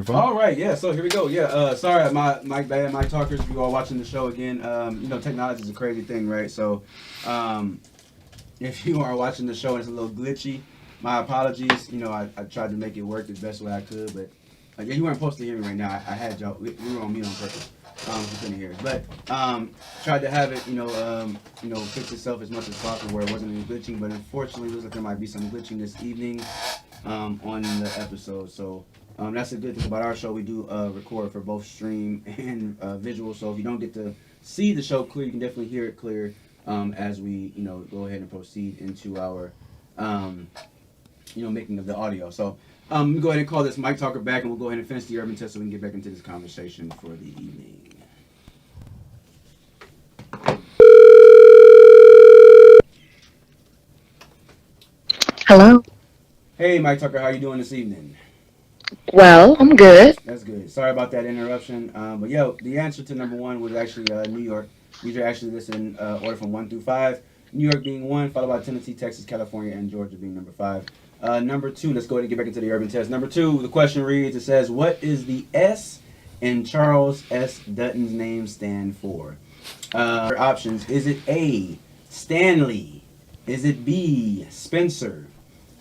your phone. All right, yeah. So here we go. Yeah. Sorry, my bad, my talkers. If you are watching the show again, technology is a crazy thing, right? So, if you are watching the show and it's a little glitchy, my apologies. I tried to make it work the best way I could, but you weren't supposed to hear me right now. I had y'all. We were on mute on purpose. You couldn't hear it, but tried to have it, fix itself as much as possible where it wasn't any glitching. But unfortunately, it looks like there might be some glitching this evening on the episode. So. That's a good thing about our show. We do record for both stream and visual. So if you don't get to see the show clear, you can definitely hear it clear as we, go ahead and proceed into our, making of the audio. So we go ahead and call this Mike Talker back, and we'll go ahead and finish the urban test so we can get back into this conversation for the evening. Hello. Hey, Mike Tucker, how you doing this evening? Well, I'm good. That's good. Sorry about that interruption. But the answer to number one was actually New York. These are actually listed in order from 1 through 5. New York being 1, followed by Tennessee, Texas, California, and Georgia being number 5. Number 2, let's go ahead and get back into the urban test. Number 2, the question reads, it says, what is the S in Charles S. Dutton's name stand for? Options, is it A, Stanley? Is it B, Spencer?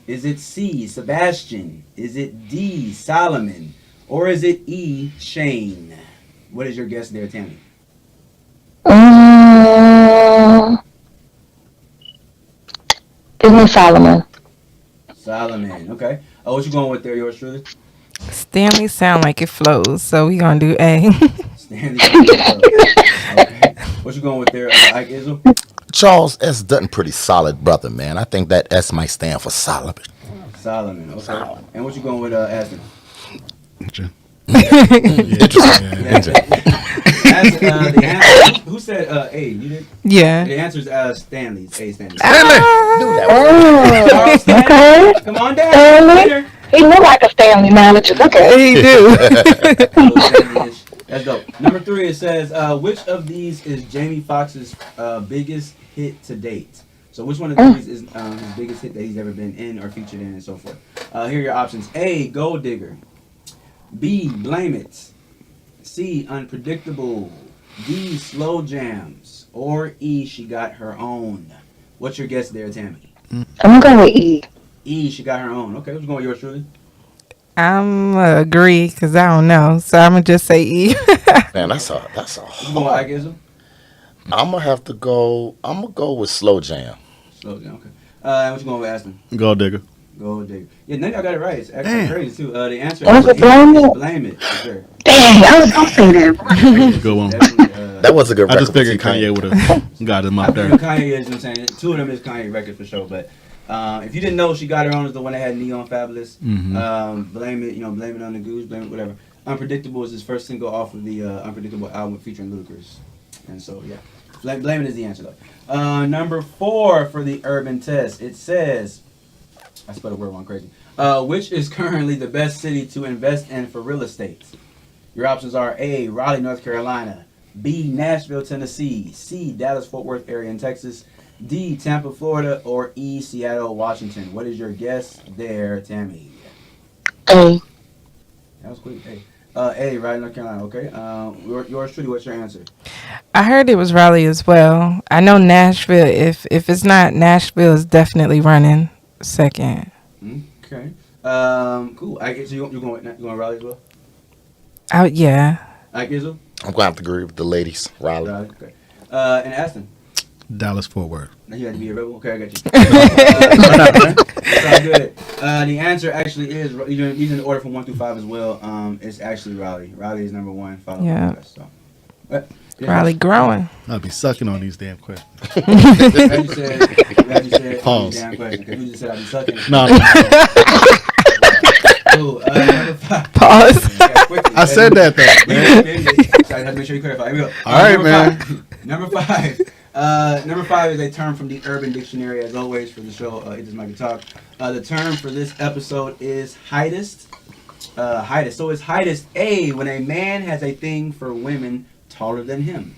Is it C, Sebastian? Is it D, Solomon? Or is it E, Shane? What is your guess there, Tammy? Give me Solomon. Solomon, okay. Oh, what you going with there, yours truly? Stanley sound like it flows, so we gonna do A. Stanley. Okay. What you going with there, Ike Izzle? Charles S. Dutton, pretty solid brother, man. I think that S might stand for Solomon. Solomon, okay. Solomon. And what you going with, Aston? Interesting. Yeah. The answer, who said A? You did? Yeah. The answer is Stanley. A, Stanley. Oh, Stanley. okay. Come on down. Stanley. He look like a Stanley manager. Okay. He do. That's dope. Number 3, it says, which of these is Jamie Foxx's biggest hit to date? So which one of these is his biggest hit that he's ever been in or featured in and so forth? Here are your options. A, Gold Digger. B, Blame It. C, Unpredictable. D, Slow Jams. Or E, She Got Her Own. What's your guess there, Tammy? I'm going with E. E, She Got Her Own. Okay, what's going with yours, truly? I'm agree because I don't know, so I'm gonna just say E. Man, that's a What's going with hard. Ike Izzle? I'm gonna go with Slow Jam. Slow Jam, okay. And what you going with, Aston? Gold digger. Gold Digger. Yeah, none of y'all got it right. It's actually crazy, too. The answer Was it Blame is It? Blame It. For sure. Dang, I was gonna say that. Good one. Definitely, That was a good I record. just figured for T-Pain. Kanye would have got him I up feel there. Kanye is, you know what I'm saying? 2 of them is Kanye records for sure, but if you didn't know, She Got Her Own is the one that had Neon Fabulous. Blame It, Blame It on the Goose, Blame It, whatever. Unpredictable is his first single off of the Unpredictable album featuring Ludacris. And so, yeah. Blame It is the answer, though. Number 4 for the urban test. It says, I spelled the word wrong crazy. Which is currently the best city to invest in for real estate? Your options are A, Raleigh, North Carolina. B, Nashville, Tennessee. C, Dallas-Fort Worth area in Texas. D, Tampa, Florida. Or E, Seattle, Washington. What is your guess there, Tammy? A. That was quick. A, Raleigh, North Carolina. Okay. Yours truly, what's your answer? I heard it was Raleigh as well. I know Nashville. If it's not Nashville, is definitely running second. Okay. Cool. I guess you going Raleigh as well? Oh yeah. I guess so. I'm gonna have to agree with the ladies, Riley. Raleigh. Okay. And Aston. Dallas Fort Worth. Now you had to be a rebel. Okay, I got you. Sounds good. The answer actually is these in the order from 1 through 5 as well. It's actually Raleigh. Raleigh is number 1, followed by the rest. So, Raleigh growing. I'll be sucking on these damn questions. Glad you said Pause. damn question, 'cause you just said I'd be sucking. No, Cool. Number 5. Pause. I said that though. So I had to make sure you clarify. Here we go. All right, number man. 5. Number 5. Number 5 is a term from the Urban Dictionary, as always, for the show. It is Mikey Talk. The term for this episode is heightest. Heightest. So is heightest A when a man has a thing for women taller than him?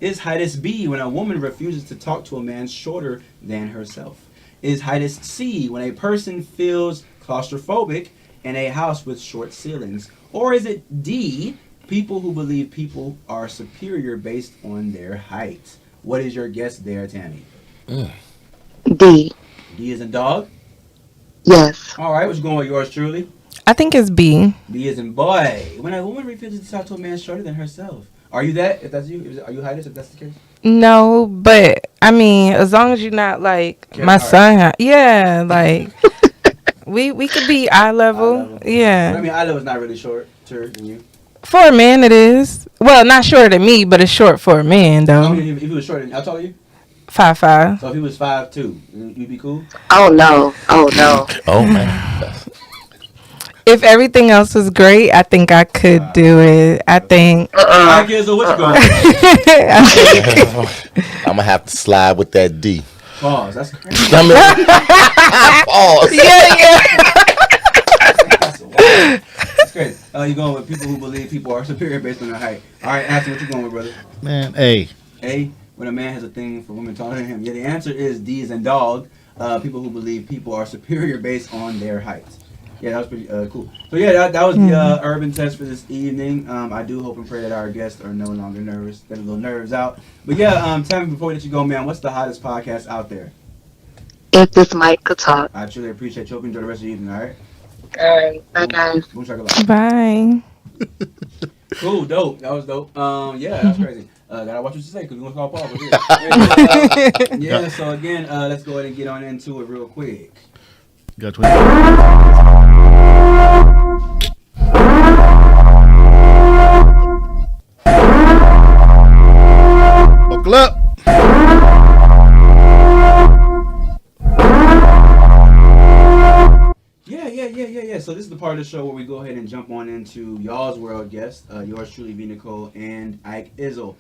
Is heightest B when a woman refuses to talk to a man shorter than herself? Is heightest C when a person feels claustrophobic in a house with short ceilings? Or is it D, people who believe people are superior based on their height? What is your guess there, Tammy? D. D is in dog? Yes. All right, what's going with yours truly? I think it's B. B is in boy. When a woman refuses to talk to a man shorter than herself. Are you that? If that's you? Are you heightless if that's the case? No, but I mean, as long as you're not like Karen my Hart. son. Yeah, like we could be eye level. Eye level. Yeah. I mean, I was not really shorter than you. For a man, it is. Well, not shorter than me, but it's short for a man, I though. mean, if he was shorter than how tall are you? 5'5". So if he was 5'2", you'd be cool? Oh no. Oh no. Oh man. If everything else was great, I think I could do it. I think. All right, kids, so what you going? I'm gonna have to slide with that D. Pause. That's crazy. I mean, pause. That's wild. That's crazy. You going with people who believe people are superior based on their height. All right, Ashton, what you going with, brother? Man, A. A, when a man has a thing for women taller than him. Yeah, the answer is D as in dog. People who believe people are superior based on their height. Yeah, that was pretty cool. So yeah, that was the urban test for this evening. I do hope and pray that our guests are no longer nervous. Get a little nerves out. But yeah, tell me before we let you go, man, what's the hottest podcast out there? If this mic could talk. I truly appreciate you. Hope you enjoy the rest of the evening, all right? Alright. Bye guys. Boom shakalaka. Bye. Cool, dope. That was dope. Yeah, that's crazy. Gotta watch what you say because we're gonna call Paul. But yeah, so again, let's go ahead and get on into it real quick. Got 20. Buckle up. Yeah. So this is the part of the show where we go ahead and jump on into y'all's world guests, yours truly, V. Nicole and Ike Izzo.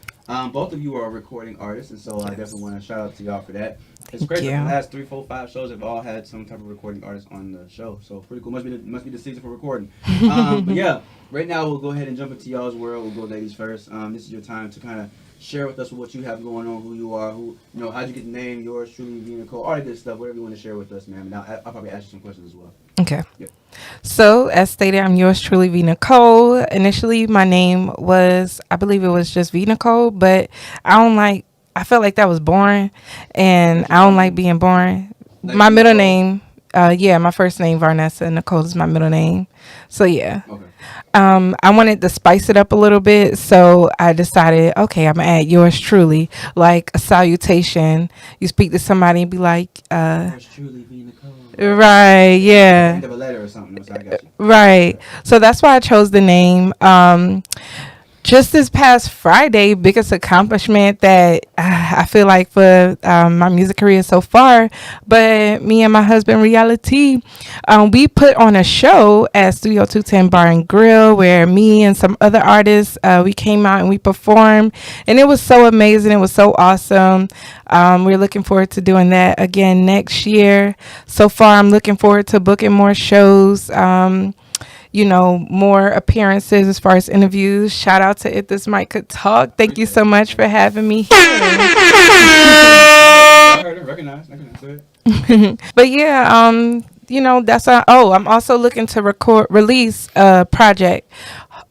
Both of you are recording artists, and so I definitely want to shout out to y'all for that. It's great that the last 3, 4, 5 shows have all had some type of recording artist on the show. So pretty cool. Must be the season for recording. But yeah, right now we'll go ahead and jump into y'all's world. We'll go ladies first. This is your time to kind of share with us what you have going on, who you are, how'd you get the name, yours truly, V. Nicole, all that good stuff, whatever you want to share with us, man. And I'll probably ask you some questions as well. Okay. Yep. So, as stated, I'm yours truly, V. Nicole. Initially, my name was, I believe it was just V. Nicole, but I felt like that was boring, and I don't like being boring. Like My middle Nicole? name, my first name, Varnessa. Nicole is my middle name. So, yeah. Okay. I wanted to spice it up a little bit, so I decided, okay, I'm gonna add yours truly, like a salutation. You speak to somebody and be like, Yours truly, V. Nicole. right, yeah. End of a letter or something. So I got you. Right. So that's why I chose the name. Just this past Friday, biggest accomplishment that I feel like for my music career so far. But me and my husband, Reality, we put on a show at Studio 210 Bar and Grill where me and some other artists, we came out and we performed. And it was so amazing. It was so awesome. We're looking forward to doing that again next year. So far, I'm looking forward to booking more shows. More appearances as far as interviews. Shout out to If This Mic Could Talk. Thank you so much for having me here. I heard it. Recognize. Go ahead. But yeah, I'm also looking to release a project.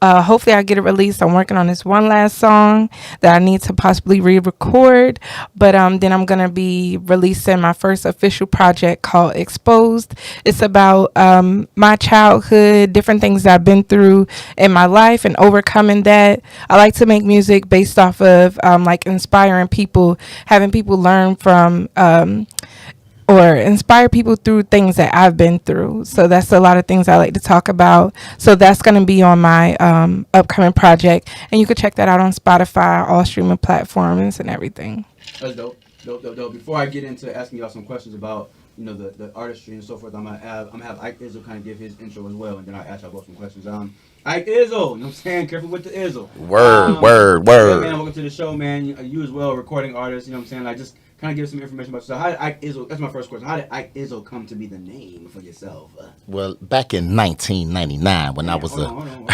Hopefully I get it released. I'm working on this one last song that I need to possibly re-record, but then I'm gonna be releasing my first official project called Exposed. It's about my childhood, different things that I've been through in my life and overcoming that. I like to make music based off of inspiring people, having people learn from or inspire people through things that I've been through. So that's a lot of things I like to talk about. So that's going to be on my upcoming project. And you can check that out on Spotify, all streaming platforms and everything. That's dope. Before I get into asking y'all some questions about, the artistry and so forth, I'm gonna have Ike Izzo kind of give his intro as well, and then I'll ask y'all both some questions. Ike Izzo, you know what I'm saying? Careful with the Izzo. Word. Yeah, man, welcome to the show, man. You as well, recording artist, you know what I'm saying? Like, just kind of give some information about yourself. How did Ike Izzo, that's my first question, how did Ike Izzo come to be the name for yourself? Well, back in 1999 when I was hold on.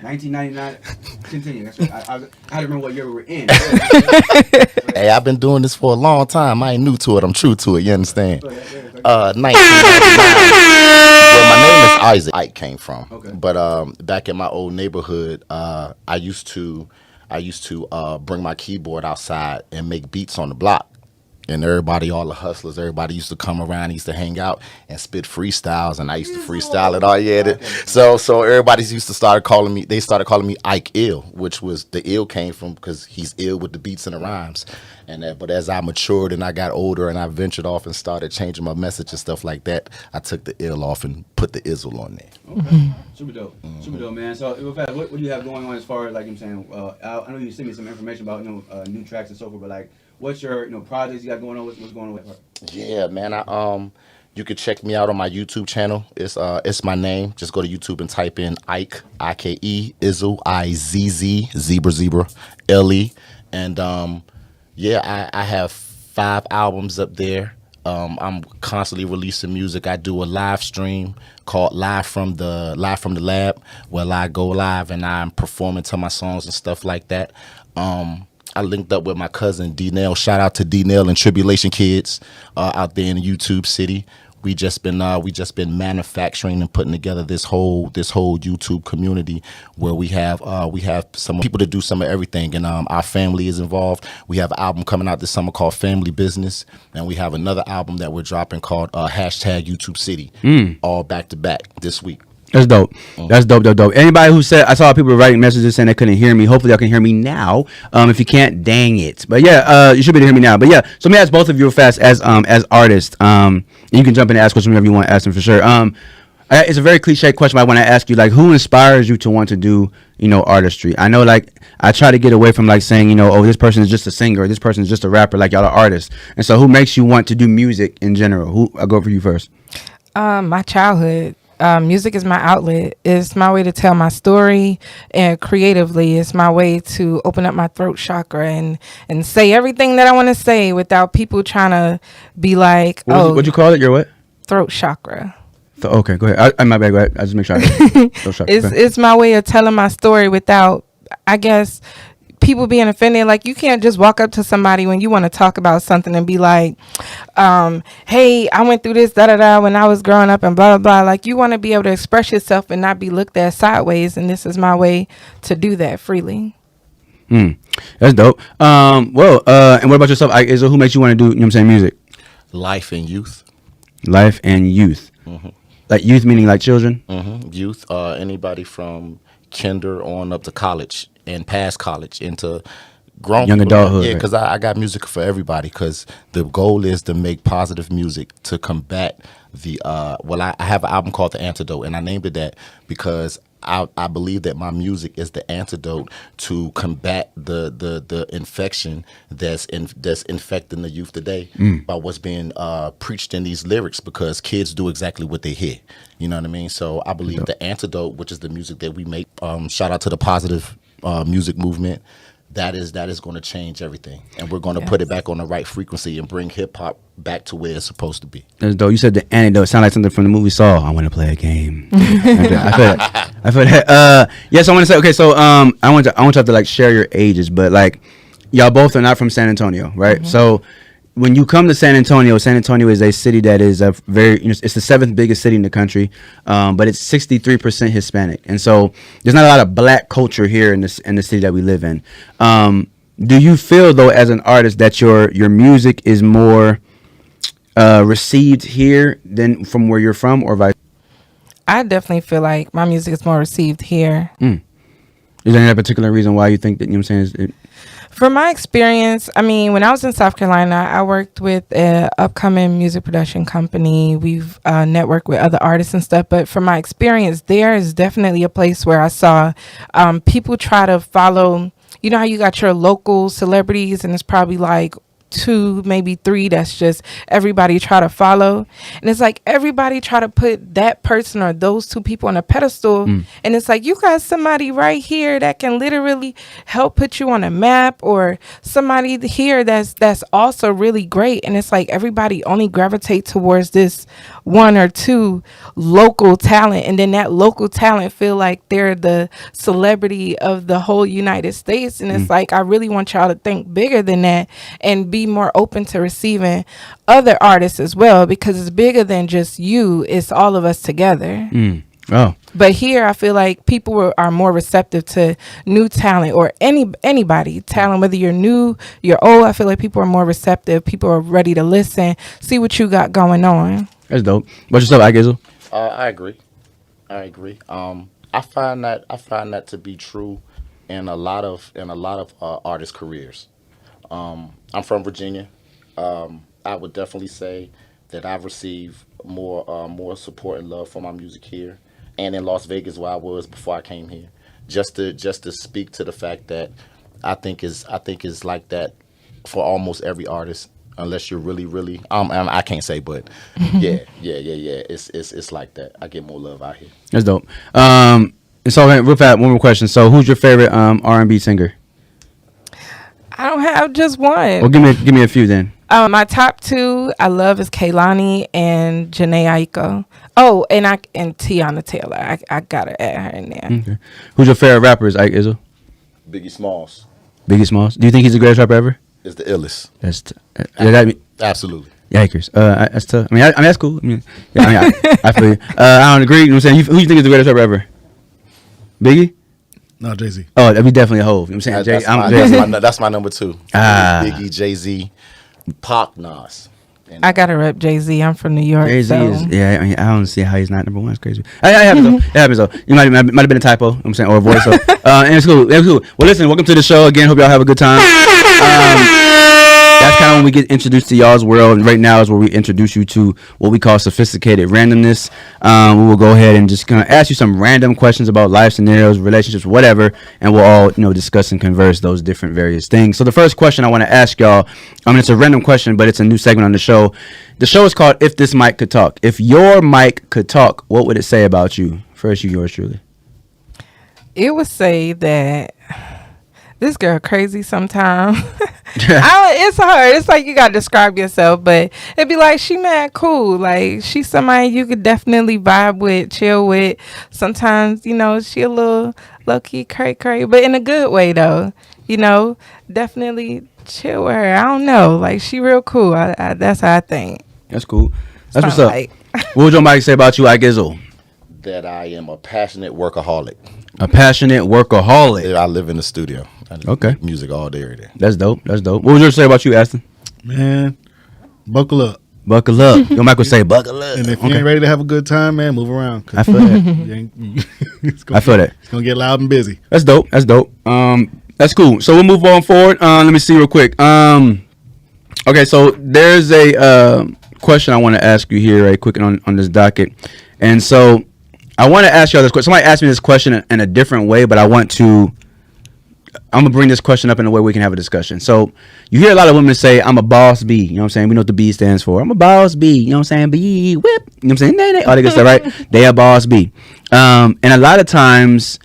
1999. Continue. That's right. I had to remember what year we were in. Hey, I've been doing this for a long time. I ain't new to it. I'm true to it. You understand? 1999. Well, my name is Isaac. Ike came from. Okay. But back in my old neighborhood, I used to bring my keyboard outside and make beats on the block. And everybody, all the hustlers, everybody used to come around, used to hang out and spit freestyles, and I used to freestyle it all. Yeah, so everybody used to start calling me. They started calling me Ike Ill, which was the ill came from because he's ill with the beats and the rhymes. But as I matured and I got older and I ventured off and started changing my message and stuff like that, I took the ill off and put the izzle on there. Okay. Super dope. Super dope, man. So, in fact, what do you have going on as far as, like I'm saying, I know you sent me some information about, new tracks and so forth, but, like, what's your, projects you got going on? What's going on with her? Yeah, man. You could check me out on my YouTube channel. It's my name. Just go to YouTube and type in Ike, I-K-E, Izzle, I-Z-Z, zebra, L-E. And, yeah, I have 5 albums up there. I'm constantly releasing music. I do a live stream called Live from the Lab, where I go live and I'm performing to my songs and stuff like that. I linked up with my cousin D-Nail. Shout out to D-Nail and Tribulation Kids out there in the YouTube city. We just been manufacturing and putting together this whole YouTube community where we have some people to do some of everything, and our family is involved. We have an album coming out this summer called Family Business, and we have another album that we're dropping called hashtag YouTube City, all back to back this week. That's dope. That's dope. Anybody who said, I saw people writing messages saying they couldn't hear me. Hopefully y'all can hear me now. If you can't, dang it. But yeah, you should be able to hear me now. But yeah, so let me ask both of you real fast as artists. You can jump in and ask questions whenever you want to ask them for sure. It's a very cliche question, but I want to ask you, like, who inspires you to want to do, artistry? I know, like, I try to get away from, like, saying, oh, this person is just a singer, or this person is just a rapper, like, y'all are artists. And so who makes you want to do music in general? I'll go for you first. My childhood. Music is my outlet. It's my way to tell my story, and creatively, it's my way to open up my throat chakra and say everything that I want to say without people trying to be like, What'd you call it? Your what? Throat chakra. Okay, go ahead. My bad. Go ahead. I just make sure. It's my way of telling my story without, I guess, people being offended. Like, you can't just walk up to somebody when you want to talk about something and be like, hey, I went through this when I was growing up and blah, blah, blah. Like, you want to be able to express yourself and not be looked at sideways. And this is my way to do that freely. That's dope. And what about yourself? Izzle, who makes you want to do, music? Life and youth. Life and youth. Mm-hmm. Like youth meaning like children? Mm-hmm. Youth, anybody from kinder on up to college and past college into grown young people. adulthood. Yeah, because I got music for everybody, because the goal is to make positive music to combat the I have an album called The Antidote, and I named it that because I believe that my music is the antidote to combat the infection that's infecting the youth today by what's being preached in these lyrics, because kids do exactly what they hear. You know what I mean? So I believe the antidote, which is the music that we make, shout out to the positive music movement, that is going to change everything, and we're going to put it back on the right frequency and bring hip hop back to where it's supposed to be. That's dope. You said the antidote. Sound like something from the movie Saw. I want to play a game. I feel that. Yes, I want to say. Okay, so I want y'all to like share your ages, but like y'all both are not from San Antonio, right? Mm-hmm. So when you come to San Antonio is a city that is a very, it's the 7th biggest city in the country, but it's 63% Hispanic, and so there's not a lot of black culture here in the city that we live in. Do you feel though, as an artist, that your music is more received here than from where you're from, or vice? I definitely feel like my music is more received here. Is there any particular reason why you think that, you know what I'm saying? From my experience, I mean, when I was in South Carolina, I worked with an upcoming music production company. We've networked with other artists and stuff. But from my experience, there is definitely a place where I saw people try to follow. You know how you got your local celebrities, and it's probably like 2, maybe 3 that's just everybody try to follow, and it's like everybody try to put that person or those 2 people on a pedestal, and it's like you got somebody right here that can literally help put you on a map, or somebody here that's also really great, and it's like everybody only gravitate towards this 1 or 2 local talent, and then that local talent feel like they're the celebrity of the whole United States, and it's like I really want y'all to think bigger than that and be more open to receiving other artists as well, because it's bigger than just you. It's all of us together. Oh, But here, I feel like people are more receptive to new talent, or anybody talent, whether you're new, you're old. I feel like people are more receptive. People are ready to listen, see what you got going on. that's dope. What's yourself, Ike Izzle? I agree. I find that to be true in a lot of artists' careers. I'm from Virginia. I would definitely say that I've received more support and love for my music here, and in Las Vegas, where I was before I came here. Just to speak to the fact that I think is like that for almost every artist, unless you're really and I can't say, but yeah. It's like that. I get more love out here. That's dope. And so, real fast, one more question. So, who's your favorite R&B singer? I don't have just one. Well, give me a few then. My top two I love is Kehlani and Janae Aiko. Oh, and Tiana Taylor. I gotta add her in there. Okay. Who's your favorite rapper? Is Ike Izzle? Biggie Smalls Biggie Smalls. Do you think he's the greatest rapper ever? is the illest. That's Absolutely. yikers. That's tough. I mean, that's cool. I feel you. I don't agree. You know what I'm saying? Who do you think is the greatest rapper ever? Biggie? No, Jay-Z. Oh, that'd be definitely a Hov. You know what I'm saying? That's my number two. Biggie, Jay-Z, Pac, Nas. And I gotta rep Jay-Z. I'm from New York. Jay-Z so. is, yeah, I mean, I don't see how he's not number one. It's crazy. It happens though. It happens though. You might have been a typo, you know what I'm saying, or a voice. So, and it's cool. It's cool. Well, listen, welcome to the show again. Hope y'all have a good time. That's kind of when we get introduced to y'all's world. And right now is where we introduce you to what we call sophisticated randomness. We will go ahead and just kind of ask you some random questions about life scenarios, relationships, whatever, and we'll all discuss and converse those different various things. So the first question I want to ask y'all, it's a random question, but it's a new segment on the show. The show is called If This Mic Could Talk. If your mic could talk, what would it say about you? First, yours truly. It would say that this girl crazy sometimes. It's hard. It's like you gotta describe yourself, but it'd be like she mad cool. Like she's somebody you could definitely vibe with, chill with. Sometimes she a little low key cray, but in a good way though. Definitely chill with her. I don't know. Like she real cool. That's how I think. That's cool. That's what's Sound up. like. What would your mic say about you, Ike Izzle? that I am a passionate workaholic. A passionate workaholic. I live in the studio. I Okay. make music all day, every day. That's dope. That's dope. What would you say about you, Aston? Man, buckle up. Buckle up. Your mic would say buckle up. And if you ain't ready to have a good time, man, move around. 'Cause I feel that. I feel that. It's gonna get loud and busy. That's dope. That's dope. That's cool. So we'll move on forward. Let me see real quick. Okay, so there's a question I want to ask you here right quick on this docket. And so I want to ask y'all this question. Somebody asked me this question in a different way, but I'm going to bring this question up in a way we can have a discussion. So you hear a lot of women say, I'm a boss B. You know what I'm saying? We know what the B stands for. I'm a boss B. You know what I'm saying? B, whip. You know what I'm saying? Nay, all that good stuff, right? They a boss B. And a lot of times,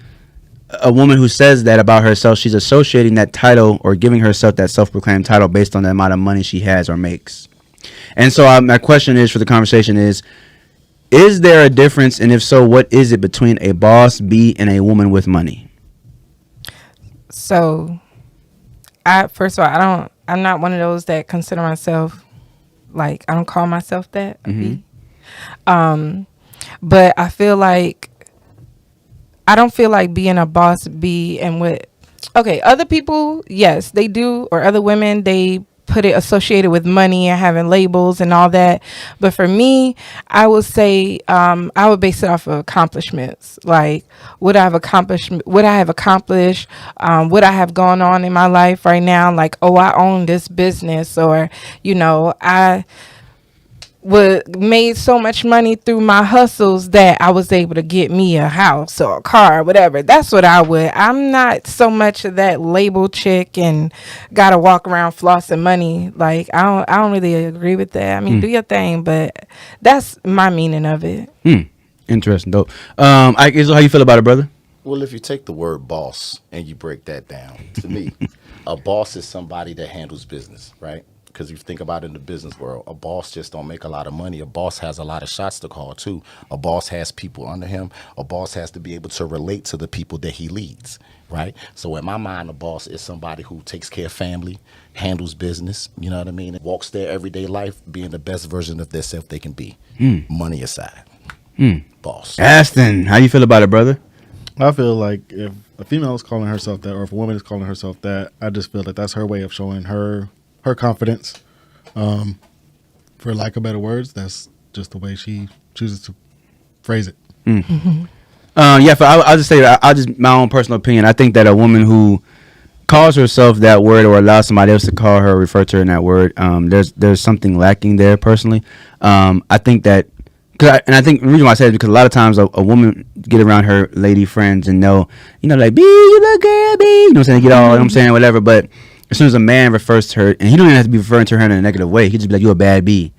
a woman who says that about herself, she's associating that title or giving herself that self-proclaimed title based on the amount of money she has or makes. And so my question is for the conversation is there a difference? And if so, what is it between a boss B and a woman with money? So, first of all, I'm not one of those that consider myself, like, I don't call myself that. But I feel like, I don't feel like being a boss B and other people, yes, they do, or other women, they put it associated with money and having labels and all that. But for me, I would say I would base it off of accomplishments. Like what I have accomplished, what I have going on in my life right now. Like, oh, I own this business, or I made so much money through my hustles that I was able to get me a house or a car or whatever. That's what I would. I'm not so much of that label chick and gotta walk around flossing money. Like I don't really agree with that. I mean, do your thing, but that's my meaning of it. Interesting, dope. Ike Izzle, how you feel about it, brother? Well, if you take the word boss and you break that down, to me, a boss is somebody that handles business, right? Because if you think about it in the business world, a boss just don't make a lot of money. A boss has a lot of shots to call too. A boss has people under him. A boss has to be able to relate to the people that he leads, right? So in my mind, a boss is somebody who takes care of family, handles business, you know what I mean, and walks their everyday life being the best version of themselves they can be. Money aside. Boss. Aston, how you feel about it, brother? I feel like if a female is calling herself that, or if a woman is calling herself that, I just feel that that's her way of showing her confidence. For lack of better words, that's just the way she chooses to phrase it. I'll just say that I'll just my own personal opinion. I think that a woman who calls herself that word or allows somebody else to call her or refer to her in that word, there's something lacking there. Personally, I think that. I think the reason why I say it is because a lot of times a woman get around her lady friends and they'll, like, B, you look good, B. You know what I'm saying? Get all, I'm saying, whatever. But as soon as a man refers to her, and he don't even have to be referring to her in a negative way. He just be like, you a bad B.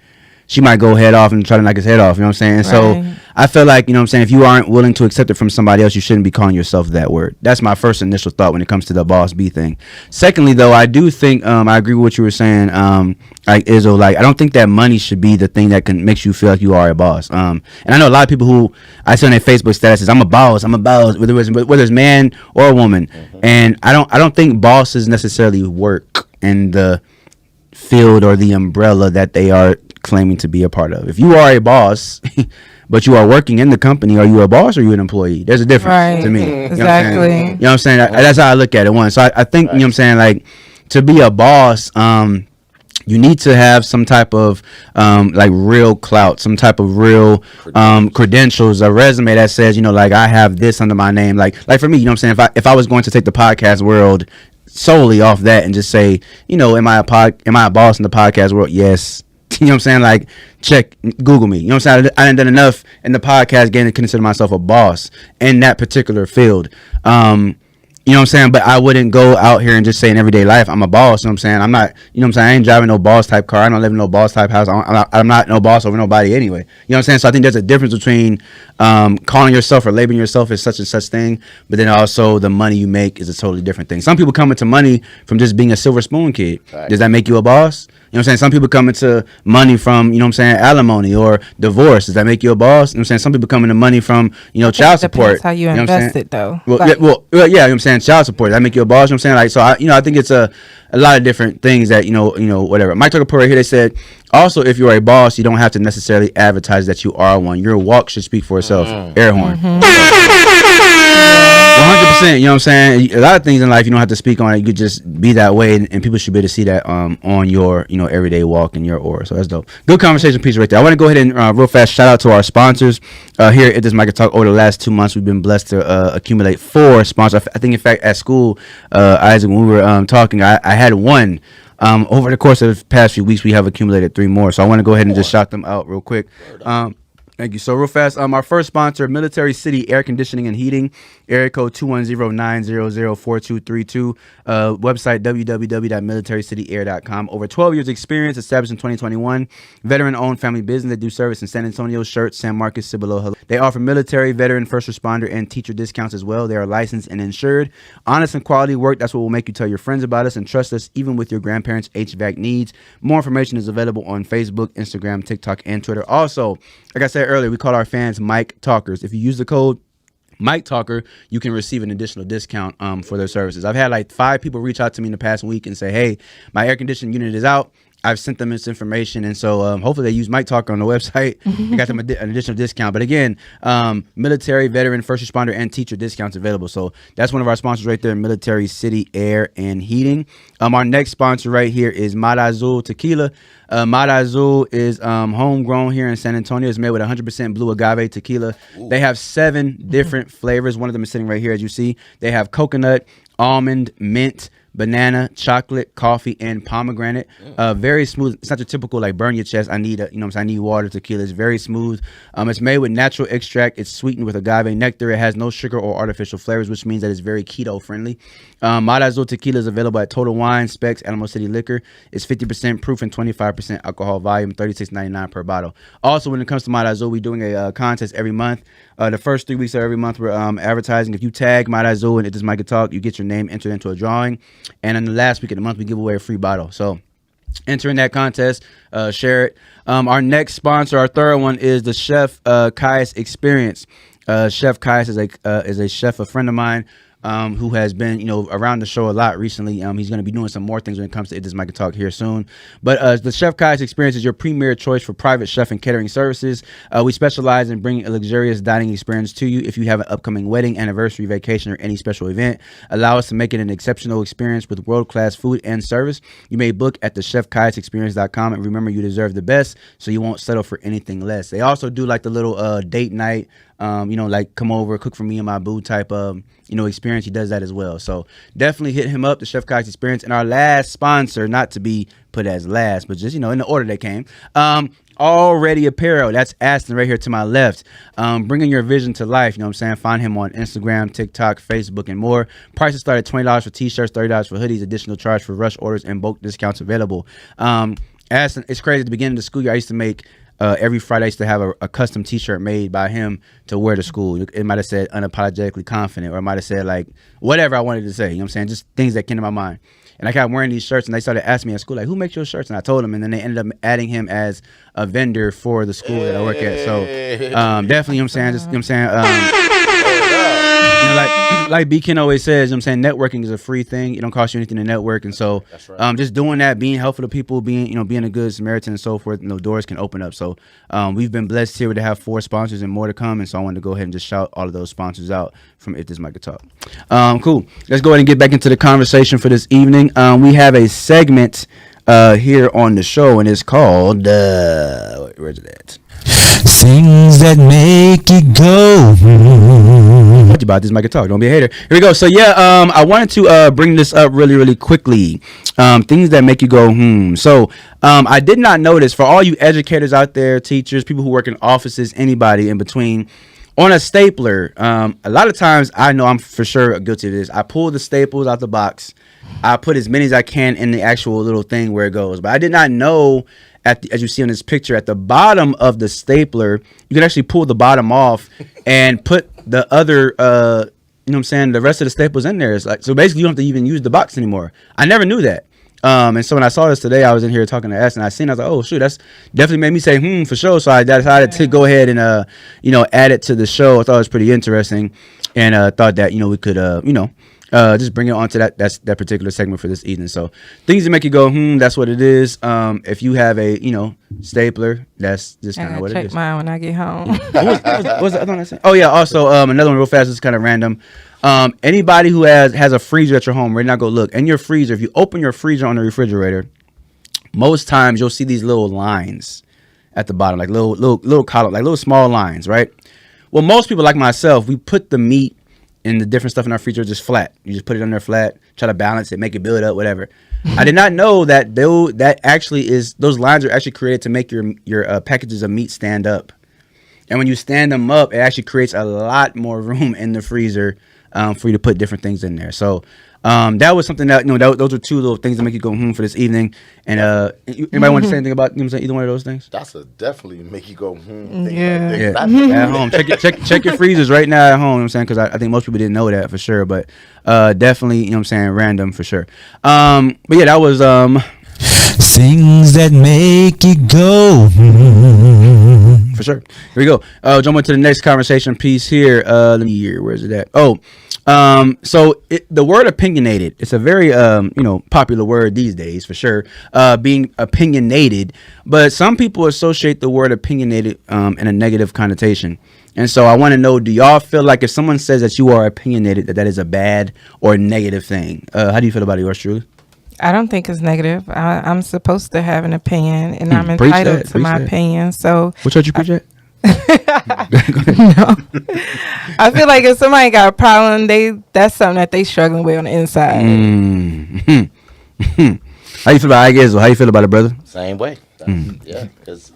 She might go head off and try to knock his head off. You know what I'm saying? And Right. so I feel like, if you aren't willing to accept it from somebody else, you shouldn't be calling yourself that word. That's my first initial thought when it comes to the boss B thing. Secondly, though, I do think I agree with what you were saying. Like Izzo, like I don't think that money should be the thing that makes you feel like you are a boss. And I know a lot of people who I see on their Facebook statuses, I'm a boss, whether it's man or a woman. And I don't think bosses necessarily work in the field or the umbrella that they are claiming to be a part of. If you are a boss but you are working in the company, are you a boss or are you an employee? There's a difference to me. Exactly. You know what I'm saying? That's how I look at it. So I think, you know what I'm saying, like, to be a boss, you need to have some type of like real clout, some type of real credentials, a resume that says, like, I have this under my name. Like for me, you know what I'm saying, if I was going to take the podcast world solely off that and just say, am I a boss in the podcast world? Yes. You know what I'm saying? Like, check, Google me. You know what I'm saying? I done done enough in the podcast game to consider myself a boss in that particular field. You know what I'm saying? But I wouldn't go out here and just say in everyday life, I'm a boss. You know what I'm saying? I'm not, you know what I'm saying? I ain't driving no boss type car. I don't live in no boss type house. I'm not no boss over nobody anyway. You know what I'm saying? So I think there's a difference between calling yourself or labeling yourself as such and such thing, but then also the money you make is a totally different thing. Some people come into money from just being a silver spoon kid. Right. Does that make you a boss? You know what I'm saying? Some people come into money from, you know what I'm saying, alimony or divorce. Does that make you a boss? You know what I'm saying? Some people come into money from, child support. Depends how you know what I'm invest saying? it, though. Well, Like- yeah, you know what I'm saying? Child support. Does that make you a boss? You know what I'm saying? Like, so I think it's a lot of different things that, whatever. Mike Tucker right here, they said, also, if you're a boss, you don't have to necessarily advertise that you are one. Your walk should speak for itself. Air horn. 100%. You know what I'm saying? A lot of things in life you don't have to speak on it. You could just be that way, and people should be able to see that on your everyday walk and your aura. So that's dope. Good conversation piece right there. I want to go ahead and real fast shout out to our sponsors here at this Micah Talk. Over the last 2 months, we've been blessed to accumulate 4 sponsors. I think, in fact, at school, Isaac, when we were talking, I had one. Over the course of the past few weeks, we have accumulated 3 more. So I want to go ahead and just shout them out real quick. Thank you. So real fast, our first sponsor, Military City Air Conditioning and Heating, area code 210-900-4232, website www.militarycityair.com. Over 12 years experience, established in 2021, veteran-owned family business that do service in San Antonio, Shirt, San Marcos, Cibolo. They offer military, veteran, first responder, and teacher discounts as well. They are licensed and insured. Honest and quality work, that's what will make you tell your friends about us and trust us even with your grandparents' HVAC needs. More information is available on Facebook, Instagram, TikTok, and Twitter. Also, like I said earlier, we call our fans Mike Talkers. If you use the code Mike Talker, you can receive an additional discount for their services. I've had like 5 people reach out to me in the past week and say, hey, my air conditioning unit is out. I've sent them this information, and so hopefully they use Mike Talker on the website. I got them an additional discount. But again, military, veteran, first responder, and teacher discounts available. So that's one of our sponsors right there, Military City Air and Heating. Our next sponsor right here is Mata Azul Tequila. Mata Azul is homegrown here in San Antonio. It's made with 100% blue agave tequila. Ooh. They have 7 different flavors. One of them is sitting right here, as you see. They have coconut, almond, mint, banana, chocolate, coffee, and pomegranate. Very smooth. It's not your typical like burn your chest. I need I need water tequila. It's very smooth. It's made with natural extract. It's sweetened with agave nectar. It has no sugar or artificial flavors, which means that it's very keto friendly. Mata Azul tequila is available at Total Wine, Specs, Alamo City Liquor. It's 50% proof and 25% alcohol volume, $36.99 per bottle. Also, when it comes to Mata Azul, we're doing a contest every month. The first 3 weeks of every month, we're advertising. If you tag Mata Azul and It Is Micah Talk, you get your name entered into a drawing. And in the last week of the month, we give away a free bottle. So enter in that contest, share it. Our next sponsor, our third one, is the Chef Kai's Experience. Chef Kai's is a chef, a friend of mine, who has been, around the show a lot recently. He's going to be doing some more things when it comes to It This Mike Talk here soon. But the Chef Kai's Experience is your premier choice for private chef and catering services. We specialize in bringing a luxurious dining experience to you. If you have an upcoming wedding, anniversary, vacation, or any special event, allow us to make it an exceptional experience with world-class food and service. You may book at thechefkaisexperience.com, and remember, you deserve the best, so you won't settle for anything less. They also do like the little date night, like come over, cook for me and my boo type of, experience. He does that as well. So definitely hit him up, the Chef Kai's Experience. And our last sponsor, not to be put as last, but just, in the order they came. Already Apparel. That's Aston right here to my left. Bringing your vision to life. Find him on Instagram, TikTok, Facebook, and more. Prices start at $20 for t-shirts, $30 for hoodies, additional charge for rush orders, and bulk discounts available. Aston, it's crazy. At the beginning of the school year, I used to make every Friday I used to have a custom t-shirt made by him to wear to school. It might have said unapologetically confident, or it might have said like whatever I wanted to say, just things that came to my mind. And I kept wearing these shirts, and they started asking me at school, like, who makes your shirts? And I told them, and then they ended up adding him as a vendor for the school that I work at. So definitely, like Beacon always says, networking is a free thing. It don't cost you anything to network. And so just doing that, being helpful to people, being a good Samaritan and so forth, doors can open up. So we've been blessed here to have 4 sponsors and more to come. And so I wanted to go ahead and just shout all of those sponsors out from It This Mike Talk. Cool. Let's go ahead and get back into the conversation for this evening. We have a segment here on the show, and it's called, where's it at? Things that make it go. About this Mike Talk. Don't be a hater. Here we go. So I wanted to bring this up really, really quickly. Things that make you go So I did not notice, for all you educators out there, teachers, people who work in offices, anybody in between, on a stapler, a lot of times, I know I'm for sure guilty of this. I pull the staples out the box. I put as many as I can in the actual little thing where it goes. But I did not know, as you see on this picture, at the bottom of the stapler, you can actually pull the bottom off and put the other, the rest of the staples in there. It's like, so basically you don't have to even use the box anymore. I never knew that. And so when I saw this today, I was in here talking to S, and I was like, oh shoot, that's definitely made me say, for sure. So I decided to go ahead and, add it to the show. I thought it was pretty interesting, and thought that, we could, just bring it onto that particular segment for this evening. So things that make you go, that's what it is. If you have a, stapler, that's just kind of what it is. Check mine when I get home. What was the other one I said? Oh yeah, also another one real fast, is kind of random. Anybody who has a freezer at your home, right now, go look in your freezer. If you open your freezer on the refrigerator, most times you'll see these little lines at the bottom, like little column, like little small lines, right? Well, most people like myself, we put the meat and the different stuff in our freezer just flat. You just put it on there flat, try to balance it, make it build up, whatever. I did not know that those lines are actually created to make your packages of meat stand up. And when you stand them up, it actually creates a lot more room in the freezer for you to put different things in there. So that was something that, those are 2 little things that make you go for this evening. And anybody want to say anything about either one of those things? That's a definitely make you go thing. Yeah. At home, check your freezers right now at home. Because I think most people didn't know that for sure, but definitely, random for sure. But yeah, that was Things that make it go. For sure. Here we go. Jump into the next conversation piece here. Let me hear. Where's it at? So the word opinionated, it's a very, popular word these days for sure, being opinionated, but some people associate the word opinionated in a negative connotation. And so I want to know, do y'all feel like if someone says that you are opinionated, that is a bad or negative thing? How do you feel about it, yours truly? I don't think it's negative. I'm supposed to have an opinion, and I'm entitled to my opinion. So what church you preach at? No, I feel like if somebody got a problem, that's something that they struggling with on the inside. How you feel about it, How you feel about it, brother? Same way. Yeah, because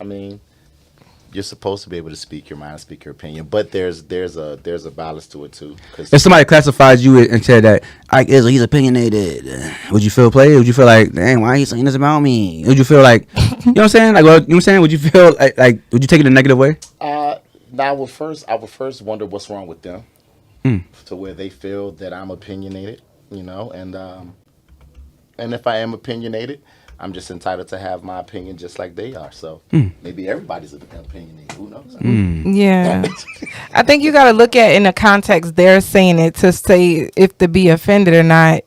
you're supposed to be able to speak your mind, speak your opinion, but there's a balance to it too. If somebody classifies you and said that Ike Izzo, he's opinionated, would you feel played? Would you feel like, dang, why are you saying this about me? Would you feel like, you know what I'm saying? Like, well, you know what I'm saying? Would you feel like would you take it in a negative way? Now I would first wonder what's wrong with them, to where they feel that I'm opinionated, and if I am opinionated, I'm just entitled to have my opinion just like they are. So maybe everybody's opinionated. Who knows? Yeah. I think you got to look at in the context they're saying it to say if to be offended or not,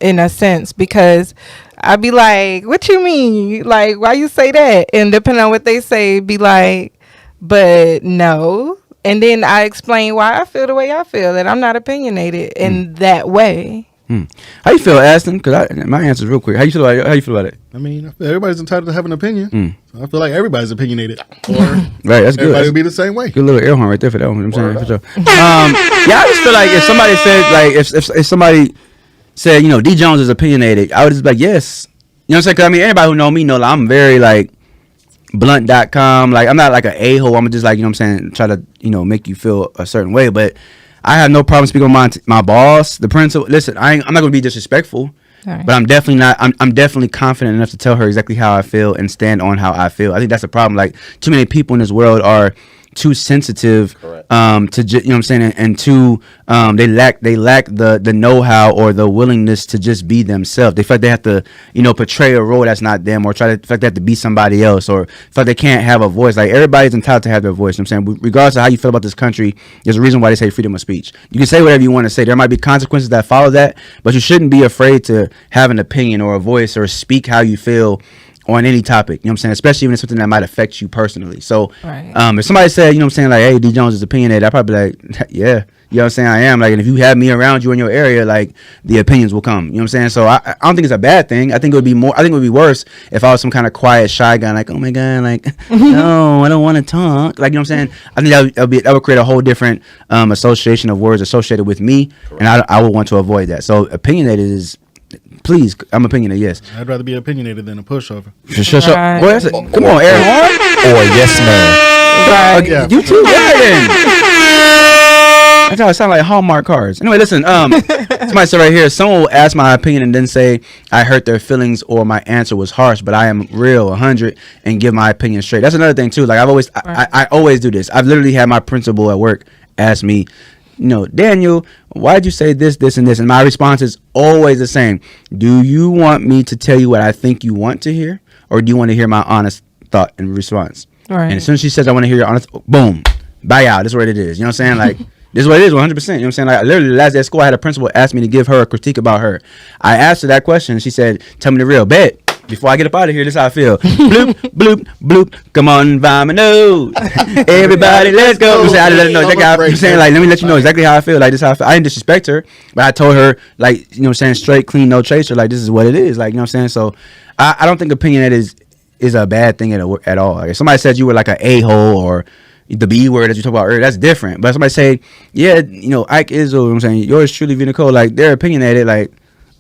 in a sense, because I'd be like, what you mean? Like, why you say that? And depending on what they say, be like, but no. And then I explain why I feel the way I feel, that I'm not opinionated in that way. How you feel, Aston? Because my answer's real quick. How you feel about it? I mean, I feel everybody's entitled to have an opinion. So I feel like everybody's opinionated. Or Right, that's good. everybody That's would be the same way. good little air horn right there for that one. I'm saying, for sure. Yeah, I just feel like if somebody said, like, if somebody said, you know, D Jones is opinionated, I would just be like, yes. You know what I'm saying? Because I mean, anybody who know me know like, I'm very like blunt.com. Like, I'm not like an a-hole. I'm just like, you know what I'm saying, try to, you know, make you feel a certain way. But I have no problem speaking on my boss, the principal. Listen, I'm not going to be disrespectful. Right. But I'm definitely not. I'm definitely confident enough to tell her exactly how I feel and stand on how I feel. I think that's the problem. Like, too many people in this world are too sensitive, Correct. you know what I'm saying, and too they lack the know-how or the willingness to just be themselves. They feel like they have to, you know, portray a role that's not them, or try to feel like they have to be somebody else, or feel like they can't have a voice. Like, everybody's entitled to have their voice. You know what I'm saying, regardless of how you feel about this country, there's a reason why they say freedom of speech. You can say whatever you want to say. There might be consequences that follow that, but you shouldn't be afraid to have an opinion or a voice or speak how you feel on any topic, you know what I'm saying, especially when it's something that might affect you personally. So Right. if somebody said, you know what I'm saying, like, hey, D Jones is opinionated, I'd probably be like, yeah, you know what I'm saying, I am. Like, and if you have me around you in your area, like, the opinions will come, you know what I'm saying. So I don't think it's a bad thing. I think it would be worse if I was some kind of quiet, shy guy, like, oh my God, like, no, I don't want to talk, like, you know what I'm saying. I think that would create a whole different association of words associated with me. Correct. And I would want to avoid that. So opinionated is, please, I'm opinionated, yes. I'd rather be opinionated than a pushover. Sure. Right. Boy, come on, Aaron Horn. Or yes, man. Right. Yeah. You too, Aaron. That's how it sound like Hallmark cards. Anyway, listen, somebody said right here, someone will ask my opinion and then say I hurt their feelings or my answer was harsh, but I am real 100 and give my opinion straight. That's another thing too. Like, I always do this. I've literally had my principal at work ask me, you know, Daniel, why'd you say this, this, and this? And my response is always the same. Do you want me to tell you what I think you want to hear, or do you want to hear my honest thought and response? Right. And as soon as she says, I want to hear your honest, boom, bye out. This is what it is. You know what I'm saying? Like, this is what it is, 100%. You know what I'm saying? Like, literally, the last day of school, I had a principal ask me to give her a critique about her. I asked her that question, and she said, tell me the real. Bet. Before I get up out of here, this is how I feel. Bloop, bloop, bloop. Come on, vomino. Everybody, let's go. I let her know exactly how I'm saying. Like, let me let you know exactly how I feel. Like, this is how I feel. I didn't disrespect her, but I told her, like, you know what I'm saying, straight, clean, no chaser. Like, this is what it is. Like, you know what I'm saying? So, I don't think opinionated is a bad thing at all. Like, if somebody said you were like an a-hole or the B word that you talk about earlier, that's different. But if somebody say, yeah, you know, Ike Izzo, you know what I'm saying, yours truly, V. Nicole, like, they're opinionated, like,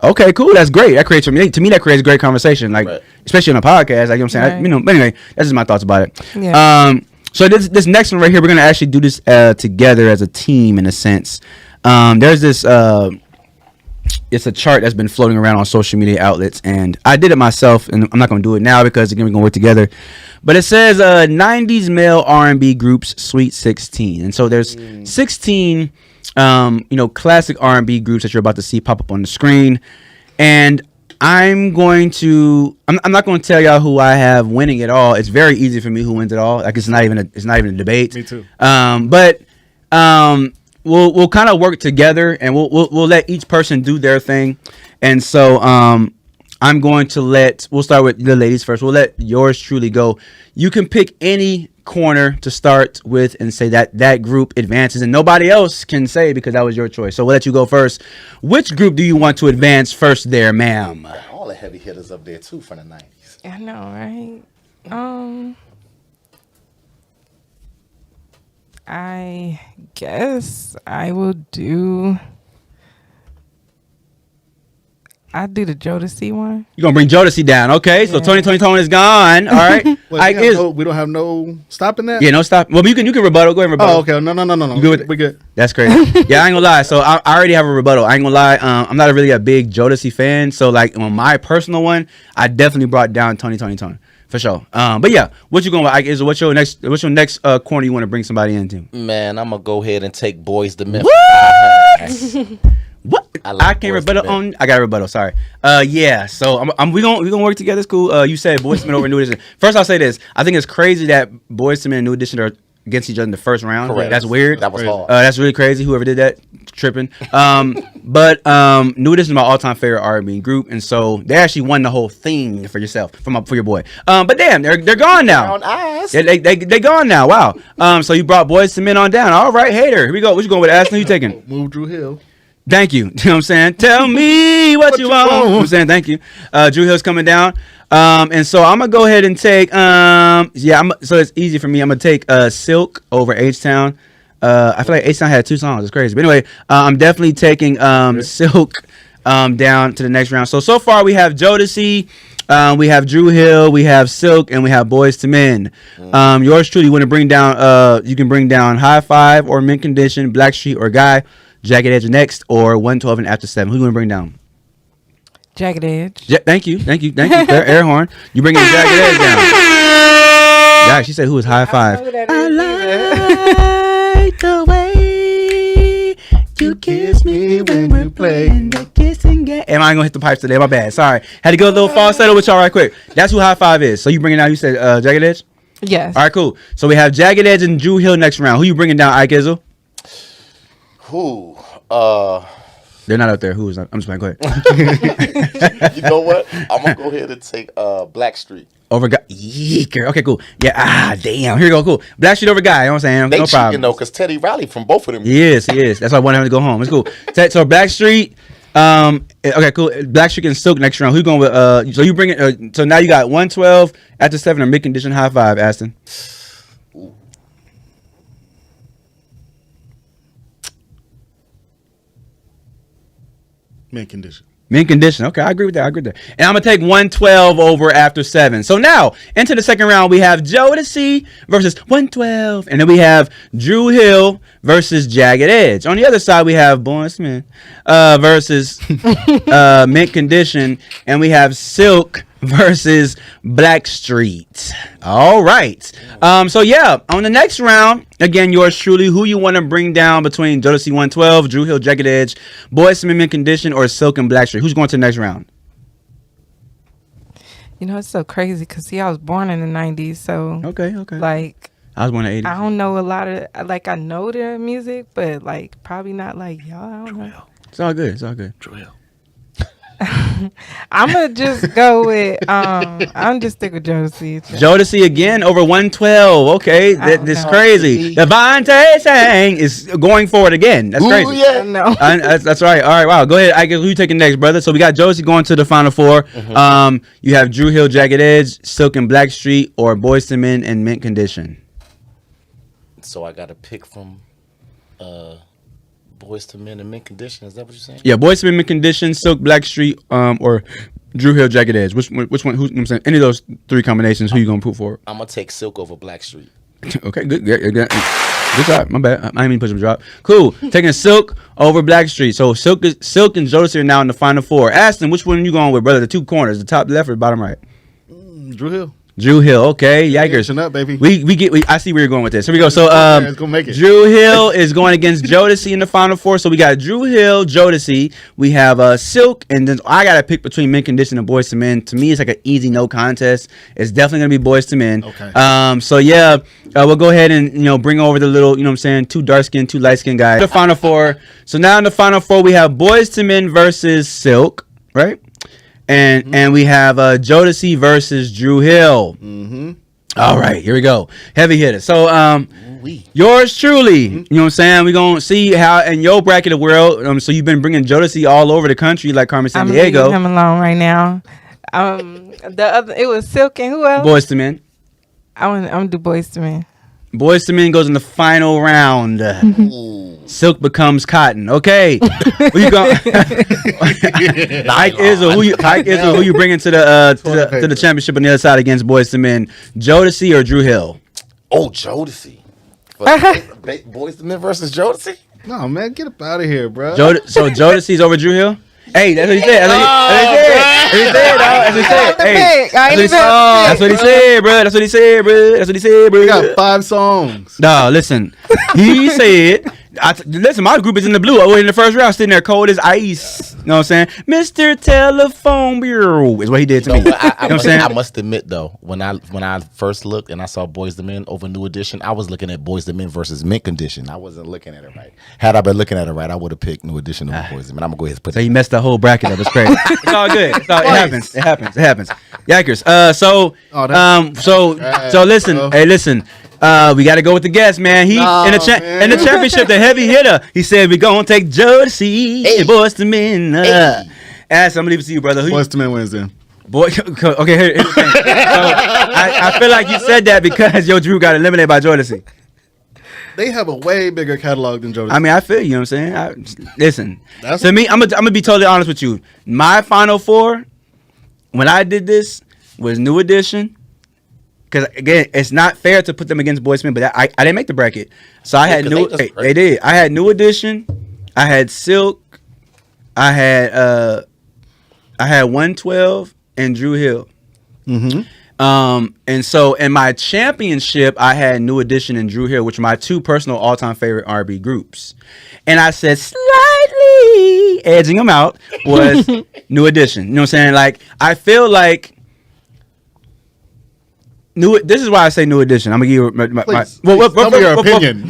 okay, cool, that's great. That creates, to me, that creates a great conversation, like, right. Especially on a podcast, like, you know what I'm saying. Right. You know, but anyway, that's just my thoughts about it. Yeah. So this next one right here, we're gonna actually do this together as a team in a sense. There's this it's a chart that's been floating around on social media outlets, and I did it myself, and I'm not gonna do it now because again we're gonna work together. But it says 90s male R&B groups Sweet 16, and so there's 16 you know, classic R&B groups that you're about to see pop up on the screen, and I'm not going to tell y'all who I have winning it all. It's very easy for me who wins it all. Like, it's not even a debate. Me too. But we'll kind of work together, and we'll let each person do their thing. And so I'm going to we'll start with the ladies first. We'll let yours truly go. You can pick any corner to start with and say that group advances, and nobody else can say because that was your choice. So we'll let you go first. Which group do you want to advance first there, ma'am? All the heavy hitters up there too from the 90s. I know, right? I guess I will do. I do the Jodeci one. You're gonna bring Jodeci down, okay? So Yeah. Tony is gone. All right. We don't have no stopping that. Yeah, no stop. Well, you can rebuttal. Go ahead and rebuttal. Oh, okay. No. You good with it? We good. That's crazy. Yeah, I ain't gonna lie. So I already have a rebuttal. I ain't gonna lie. I'm not really a big Jodeci fan. So like on my personal one, I definitely brought down Tony for sure. But yeah, what you going with? Is what's your next corner you want to bring somebody into? Man, I'm gonna go ahead and take Boys the Myth. What? like can't Boyz rebuttal II Men. on. I got a rebuttal. Sorry. Yeah. So we gonna work together. It's cool. You said Boyz II Men over New Edition. First, I'll say this. I think it's crazy that Boyz II Men and New Edition are against each other in the first round. Correct. That's weird. That was hard. That's really crazy. Whoever did that, tripping. But New Edition is my all-time favorite R&B group, and so they actually won the whole thing for yourself, for your boy. But damn, they're gone now. Brown eyes. Yeah, they gone now. Wow. So you brought Boyz II Men on down. All right, hater. Here we go. What you going with, Aston? Who you taking? Move Drew Hill. Thank you. You know what I'm saying? Tell me what you want. You know what I'm saying? Thank you. Drew Hill's coming down. And so I'm gonna go ahead and take so it's easy for me. I'm gonna take Silk over H-Town. I feel like H-Town had 2 songs. It's crazy. But anyway, I'm definitely taking Silk down to the next round. So far we have Jodeci, we have Drew Hill, we have Silk, and we have Boyz II Men. Yours truly, you want to bring down you can bring down High Five or Mint Condition, Blackstreet or Guy, Jagged Edge next, or 112 and After 7. Who you want to bring down? Jagged Edge. Thank you. Air horn. You bringing Jagged Edge down? Yeah, she said who was High Five. I like the way you kiss me when we're playing the kissing game. Am I gonna hit the pipes today? My bad. Sorry. Had to go a little falsetto with y'all right quick. That's who High Five is. So you bringing down? You said Jagged Edge. Yes. All right, cool. So we have Jagged Edge and Drew Hill next round. Who you bringing down? Ike Izzle? Who? They're not out there. Who is? I'm just playing. Go ahead. You know what? I'm gonna go ahead and take Blackstreet. Over Guy. Yeeker. Okay, cool. Yeah. Damn. Here you go. Cool. Blackstreet over Guy. You know what I'm saying? They No cheating problem. though, cause Teddy Riley from both of them. He is. That's why I wanted him to go home. It's cool. So Blackstreet. Okay, cool. Blackstreet and Silk next round. Who going with? So you bring it. So now you got 112 After 7 or Mid Condition High Five, Aston. Mint Condition. Mint Condition. Okay, I agree with that. And I'm gonna take 112 over After 7. So now into the second round, we have Jodeci versus 112, and then we have Drew Hill versus Jagged Edge. On the other side, we have Boyz II Men versus Mint Condition, and we have Silk versus Blackstreet. All right. So yeah, on the next round, again, yours truly, who you want to bring down between Jodeci 112, Drew Hill, Jagged Edge, Boyz II Men, Mint Condition, or Silk and Blackstreet? Who's going to the next round? You know, it's so crazy because see, I was born in the 90s, so Okay. like I was born in the 80s. I don't know a lot of like I know their music, but like probably not like y'all. I don't know. It's all good. Drew Hill. I'm gonna just go with I'm just stick with Josie. Jodeci again over 112. Okay, don't this know. crazy. Devontae Sang is going for it again. That's crazy. Ooh, yeah. No. That's right. All right, wow. Go ahead. I guess who you taking next, brother? So we got Josie going to the final 4. You have Drew Hill, Jagged Edge, Silk and Blackstreet, or Boyz II Men and Mint Condition. So I got to pick from Boyz II Men and Mint Condition. Is that what you're saying? Yeah, Boyz II Men, Mint Condition, Silk, Blackstreet, or Drew Hill, Jagged Edge. Which one? Who, you know what I'm saying? Any of those 3 combinations, who you gonna put forward? I'm gonna take Silk over Blackstreet. Okay, good. Good job. My bad. I didn't mean to push him drop. Cool. Taking Silk over Blackstreet. So Silk and Jodeci are now in the final 4. Aston, which one are you going with, brother? The 2 corners, the top left or bottom right? Drew Hill. Drew Hill. Okay, Yikers. Catching up, baby. I see where you're going with this. Here we go. So It's gonna make it. Drew Hill is going against Jodeci in the final 4. So we got Drew Hill, Jodeci. We have Silk, and then I gotta pick between Mint Condition and Boyz II Men. To me, it's like an easy no contest. It's definitely gonna be Boyz II Men. Okay. So yeah, we'll go ahead and bring over the little, you know what I'm saying, 2 dark skinned, 2 light skinned guys. The final 4. So now in the final 4 we have Boyz II Men versus Silk, right? And we have Jodeci versus Drew Hill. All right, here we go. Heavy hitter. So yours truly, you know what I'm saying? We're going to see how in your bracket of world, so you've been bringing Jodeci all over the country like Carmen I'm Sandiego. leaving him alone right now. The other it was Silk and who else? Boyz II Men. I'm gonna do Boyz II Men. Boyz II Men goes in the final round. Silk becomes Cotton. Okay. Who you going? Ike Izzle, who you bringing to the championship on the other side against Boyz II Men? Jodeci or Drew Hill? Oh, Jodeci. Boyz II Men versus Jodeci. No, man, get up out of here, bro. So Jodeci's over Drew Hill? Hey, that's what he said. That's what he said, bro. That's what he said, bro. We got 5 songs. No, listen. He said Listen, my group is in the blue. Oh, in the first round, sitting there cold as ice. You know what I'm saying? Mr. Telephone Bureau is what he did to me. You know, You know what I'm saying? I must admit though, when I first looked and I saw Boys the Men over New Edition, I was looking at Boys the Men versus Mint Condition. I wasn't looking at it right. Had I been looking at it right, I would have picked New Edition over Boys the Men. I'm gonna go ahead and put So you messed the whole bracket up. It's crazy. It's all good. It happens. It happens. It happens. Yikers. So listen. bro. Hey, listen. We got to go with the guest, man. He in the championship, the heavy hitter. He said we gonna take Jodeci and Boys to Men. Ask, I'm gonna leave it to you, brother. Boys to Men wins then. Boy, okay. Here's the thing. So I feel like you said that because Yo Drew got eliminated by Jodeci. They have a way bigger catalog than Jodeci. I mean, I feel you. Know what I'm saying? Listen, That's- to me, I'm gonna be totally honest with you. My final four, when I did this, was New Edition. Because again, it's not fair to put them against Boys Men, but I didn't make the bracket, so I had 'cause New. they just- They did. I had New Edition. I had Silk. I had 112 and Drew Hill. And so in my championship, I had New Edition and Drew Hill, which are my two personal all-time favorite R&B groups. And I said slightly edging them out was New Edition. You know what I'm saying? Like, I feel like this is why I say New Edition. I'm gonna give you my Please, tell me your opinion.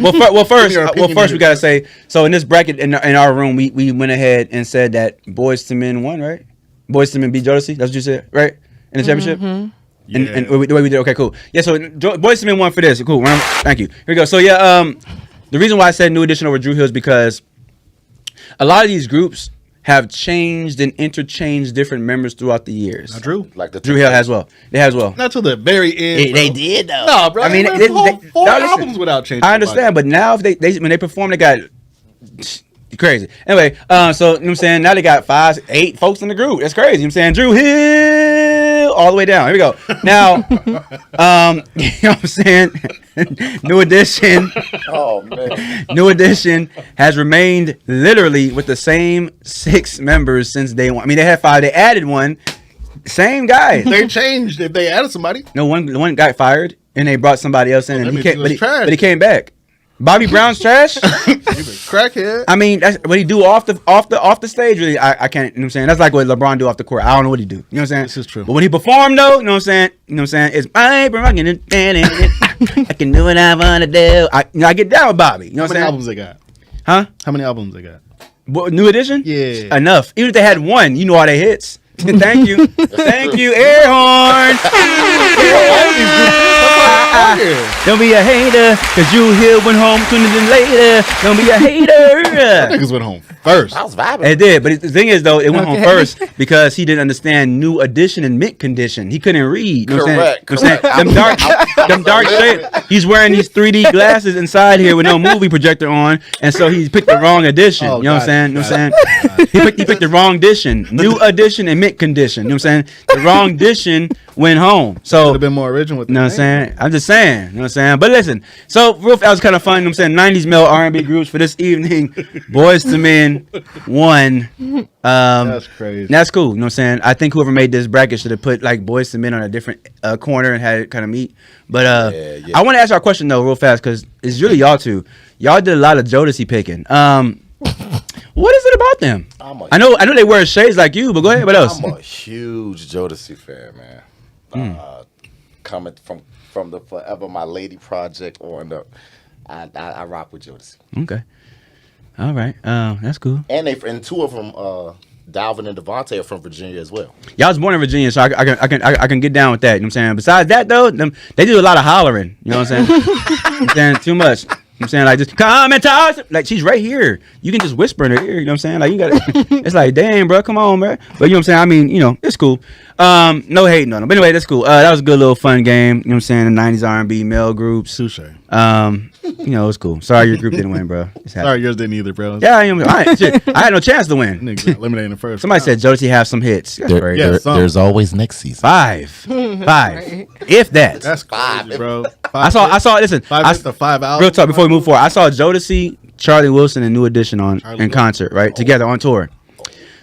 First we gotta say, so in this bracket in our room, we went ahead and said that Boys to Men won, right? Boys to Men beat Jodeci. That's what you said, right? In the championship. And the way we did, okay, cool. Yeah, so Boys to Men won for this. Cool. Thank you. Here we go. So yeah, the reason why I said New Edition over Drew Hill is because a lot of these groups have changed and interchanged different members throughout the years. Not Drew. like the Drew Hill has well. They has well. Not till the very end. They bro. did though. No, bro. I mean, they, they- four no, listen. albums without changing. I understand, but now if they when they perform, they got crazy. Anyway, so you know what I'm saying, now they got 5, 8 folks in the group. That's crazy. You know what I'm saying, Drew Hill all the way down. Here we go. Now, you know what I'm saying? New Edition. Oh man. New Edition has remained literally with the same 6 members since day one. I mean, they had 5. They added one. Same guy. They changed if they added somebody. No, one got fired and they brought somebody else in, that and means he was trash. but he came back. Bobby Brown's trash. Crackhead. I mean, that's what he do off the stage. Really, I can't. You know what I'm saying? That's like what LeBron do off the court. I don't know what he do. You know what I'm saying? This is true. But when he performed, though, you know what I'm saying? You know what I'm saying? It's I can do what I wanna do. I get down with Bobby. You know How what many I'm saying? albums they got? Huh? How many albums they got? What, New Edition? Yeah. Enough. Even if they had one, you know all they hits. Thank you. Thank you, air horn. Don't be a hater, cause you here went home sooner than later. Don't be a hater. Niggas went home first. I was vibing. It did, but the thing is though, it went home first because he didn't understand New Edition and Mint Condition. He couldn't read. You know what I'm saying? Correct, You know what I'm saying? Them dark shades. He's wearing these 3D glasses inside here with no movie projector on, and so he picked the wrong edition. Oh, you know what I'm saying? You know what I'm got saying? He picked the wrong edition. New Edition and Mint Condition. You know what I'm saying? The wrong edition went home. So Would have been more original with you know what I'm saying? I'm just saying. You know what I'm saying? But listen, so real that was kind of fun. You know what I'm saying? 90s male R&B groups for this evening. Boys to Men won. That's crazy. That's cool. You know what I'm saying? I think whoever made this bracket should have put like Boys to Men on a different corner and had it kind of meet. But Yeah. I want to ask y'all a question though, real fast, because it's really y'all two. Y'all did a lot of Jodeci picking. What is it about them? I know they wear shades like you, but go ahead. What else? I'm a huge Jodeci fan, man. Coming from the Forever My Lady project on up, I rock with Jodeci. Okay. All right. That's cool. And 2 of them, Dalvin and Devontae, are from Virginia as well. Y'all was born in Virginia, so I can get down with that. You know what I'm saying? Besides that, though, they do a lot of hollering. You know what I'm saying? You know what I'm saying? Too much. You know what I'm saying? Like, just come and talk. Like, she's right here. You can just whisper in her ear. You know what I'm saying? Like, you got to. It's like, damn, bro, come on, bro. But you know what I'm saying? I mean, you know, it's cool. No hating on them. But anyway, that's cool. That was a good little fun game. You know what I'm saying? The 90s R&B male groups. Touche. You know, it's cool. Sorry your group didn't win, bro. It's happening. Sorry, yours didn't either, bro. Yeah, I had no chance to win. Niggas got eliminated in the first. Somebody said Jodeci have some hits. That's crazy. yeah, some. There's always next season. 5, if that. That's crazy, bro. I saw. Listen, Five hits to 5 albums. real talk before we move forward. I saw Jodeci, Charlie Wilson, and New Edition in Wilson. concert, right, together on tour.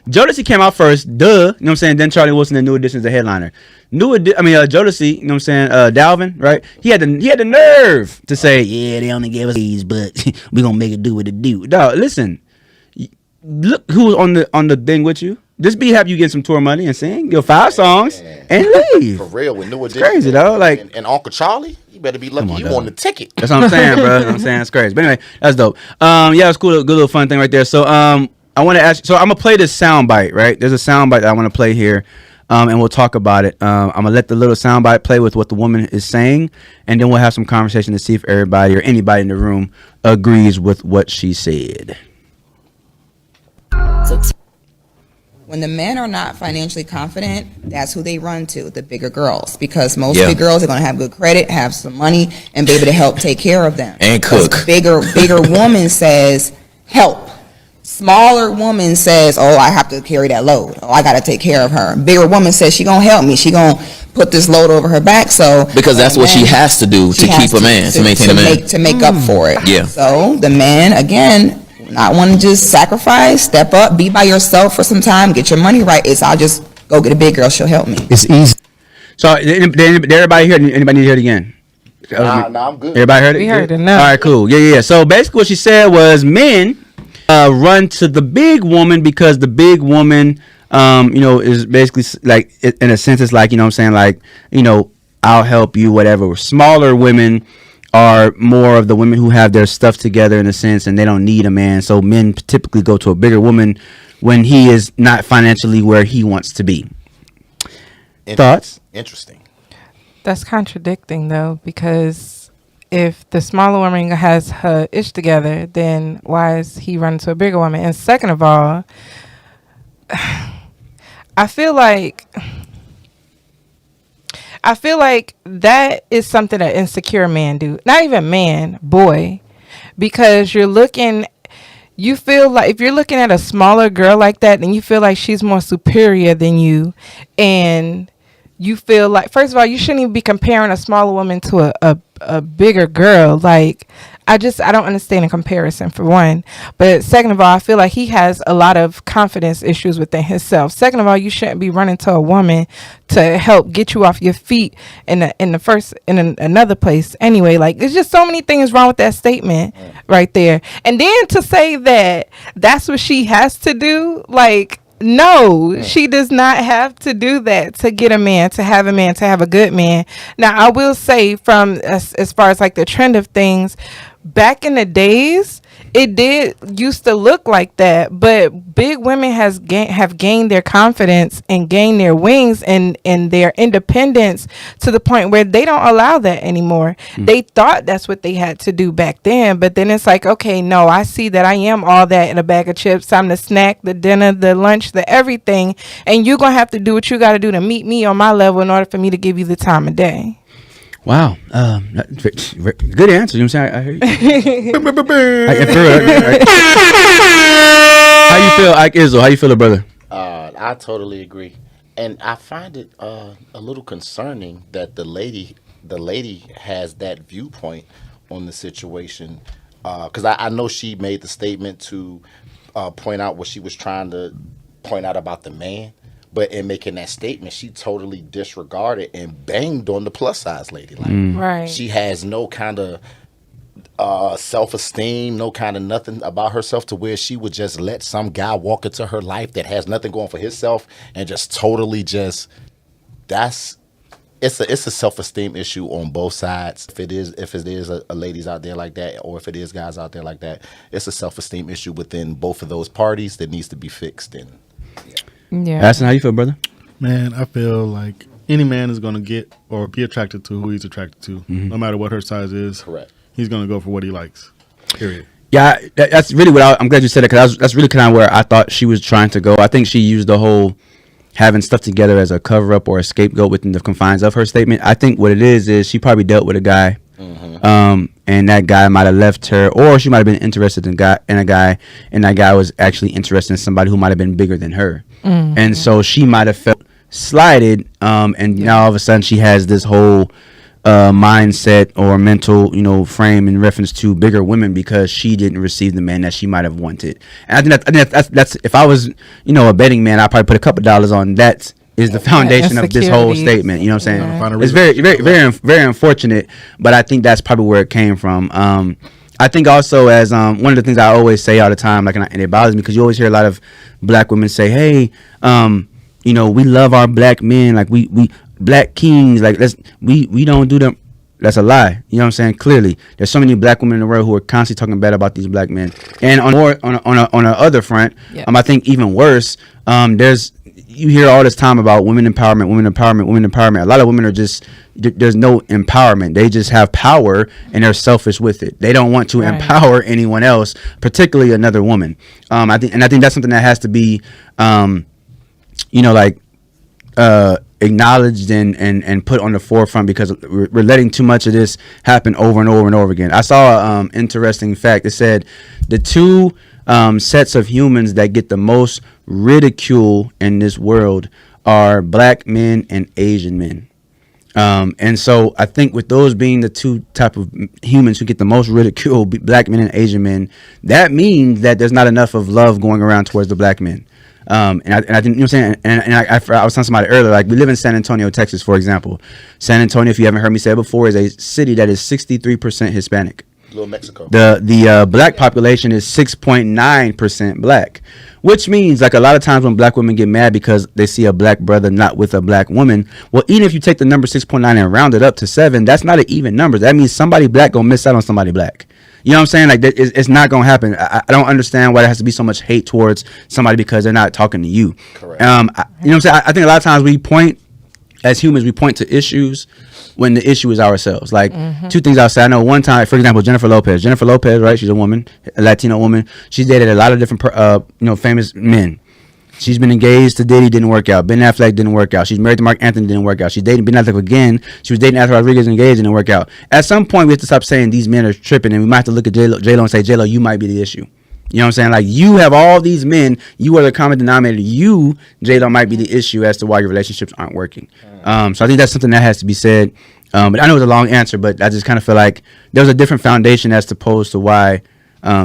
Jodeci came out first, duh. You know what I'm saying? Then Charlie Wilson and New Edition is the headliner. Jodeci, you know what I'm saying? Dalvin, right? He had the nerve to say, yeah, they only gave us these, but we gonna make it do what it do. Dog, listen, look who's on the thing with you. Just be happy you get some tour money and sing your 5 songs and leave. For real, with New Edition. Crazy though, like and Uncle Charlie, you better be lucky on, you dog. won the ticket. that's what I'm saying, bro. You know what I'm saying? It's crazy. But anyway, that's dope. Yeah, it's cool, good little fun thing right there. So I want to ask. So I'm gonna play this sound bite, right? There's a sound bite that I want to play here, and we'll talk about it. I'm gonna let the little sound bite play with what the woman is saying, and then we'll have some conversation to see if everybody or anybody in the room agrees with what she said. When the men are not financially confident, that's who they run to, the bigger girls. Because most big girls are going to have good credit, have some money, and be able to help take care of them. And cook. Bigger woman says, help. Smaller woman says, oh, I have to carry that load. Oh, I got to take care of her. Bigger woman says, she going to help me. She going to put this load over her back. So Because that's what she has to do to keep a man, to maintain a man. To make up for it. Yeah. So the man, again, not want to just sacrifice, step up, be by yourself for some time, get your money right. I'll just go get a big girl, she'll help me. It's easy. So did everybody hear it? Anybody need to hear it again? Nah, I'm good. Everybody heard it? We heard it, All no. right, cool. Yeah. So basically what she said was men run to the big woman because the big woman, is basically like, in a sense, it's like, you know what I'm saying? Like, I'll help you, whatever. Smaller women are more of the women who have their stuff together in a sense, and they don't need a man. So men typically go to a bigger woman when he is not financially where he wants to be. Thoughts? Interesting. That's contradicting though, because if the smaller woman has her ish together, then why is he running to a bigger woman? And second of all, I feel like that is something that insecure men do. Not even man, boy. Because you feel like if you're looking at a smaller girl like that, then you feel like she's more superior than you. And you feel like, first of all, you shouldn't even be comparing a smaller woman to a bigger girl. Like, I don't understand the comparison, for one. But second of all, I feel like he has a lot of confidence issues within himself. Second of all, you shouldn't be running to a woman to help get you off your feet in another place. Anyway, like, there's just so many things wrong with that statement right there. And then to say that that's what she has to do, like, no, she does not have to do that to get a man, to have a good man. Now, I will say, from as far as like the trend of things, back in the days, it did used to look like that, but big women have gained their confidence and gained their wings and their independence to the point where they don't allow that anymore. They thought that's what they had to do back then, but then it's like, okay, no, I see that I am all that in a bag of chips. I'm the snack, the dinner, the lunch, the everything, and you're going to have to do what you got to do to meet me on my level in order for me to give you the time of day. Wow. Good answer. You know what I'm saying? I hear you. How you feel, Ike Izzo? How you feel, brother? I totally agree, and I find it a little concerning that the lady has that viewpoint on the situation, because I know she made the statement to point out what she was trying to point out about the man. But in making that statement, she totally disregarded and banged on the plus size lady. Like, Right. she has no kind of self-esteem, no kind of nothing about herself, to where she would just let some guy walk into her life that has nothing going for himself and just totally it's a self-esteem issue on both sides. If it is a ladies out there like that, or if it is guys out there like that, it's a self-esteem issue within both of those parties that needs to be fixed. And Yeah. Aston, how you feel, brother? Man, I feel like any man is going to get or be attracted to who he's attracted to, no matter what her size is. correct. He's going to go for what he likes. Period. Yeah, that's really what I'm glad you said that, because that's really kind of where I thought she was trying to go. I think she used the whole having stuff together as a cover up or a scapegoat within the confines of her statement. I think what it is she probably dealt with a guy, and that guy might have left her, or she might have been interested in a guy, and that guy was actually interested in somebody who might have been bigger than her, and so she might have felt slighted, and now all of a sudden she has this whole mindset or mental, frame in reference to bigger women because she didn't receive the man that she might have wanted. And I think that's if I was, a betting man, I'd probably put a couple dollars on that is the foundation of this whole statement. You know what I'm saying? It's very, very, very, very unfortunate, but I think that's probably where it came from. I think also as one of the things I always say all the time, and it bothers me because you always hear a lot of black women say, "Hey, we love our black men, like we black kings, like we don't do them." That's a lie. You know what I'm saying? Clearly, there's so many black women in the world who are constantly talking bad about these black men. And on the other front, I think even worse. You hear all this time about women empowerment. A lot of women are just there's no empowerment. They just have power and they're selfish with it. They don't want to empower anyone else, particularly another woman. I think that's something that has to be, acknowledged and put on the forefront because we're letting too much of this happen over and over and over again. I saw an interesting fact. It said the two sets of humans that get the most ridicule in this world are black men and Asian men. And so I think with those being the two type of humans who get the most ridicule, black men and Asian men, that means that there's not enough of love going around towards the black men. And I think, you know what I'm saying? And I was telling somebody earlier, like we live in San Antonio, Texas, for example. San Antonio, if you haven't heard me say it before, is a city that is 63% Hispanic. Little Mexico. The black population is 6.9% black, which means like a lot of times when black women get mad because they see a black brother not with a black woman. Well, even if you take the number 6.9 and round it up to 7, that's not an even number. That means somebody black gonna miss out on somebody black. You know what I'm saying? Like it's not gonna happen. I don't understand why there has to be so much hate towards somebody because they're not talking to you. Correct. You know what I'm saying? I think a lot of times as humans, we point to issues when the issue is ourselves. Like two things I'll say. I know one time, for example, Jennifer Lopez, right? She's a woman, a Latino woman. She's dated a lot of different, famous men. She's been engaged to Diddy, didn't work out. Ben Affleck didn't work out. She's married to Mark Anthony, didn't work out. She's dating Ben Affleck again. She was dating Arthur Rodriguez, engaged, didn't work out. At some point, we have to stop saying these men are tripping, and we might have to look at J-Lo and say, J-Lo, you might be the issue. You know what I'm saying? Like, you have all these men. You are the common denominator. You, J-Lo, might be the issue as to why your relationships aren't working. So I think that's something that has to be said. But I know it's a long answer, but I just kind of feel like there was a different foundation as opposed to why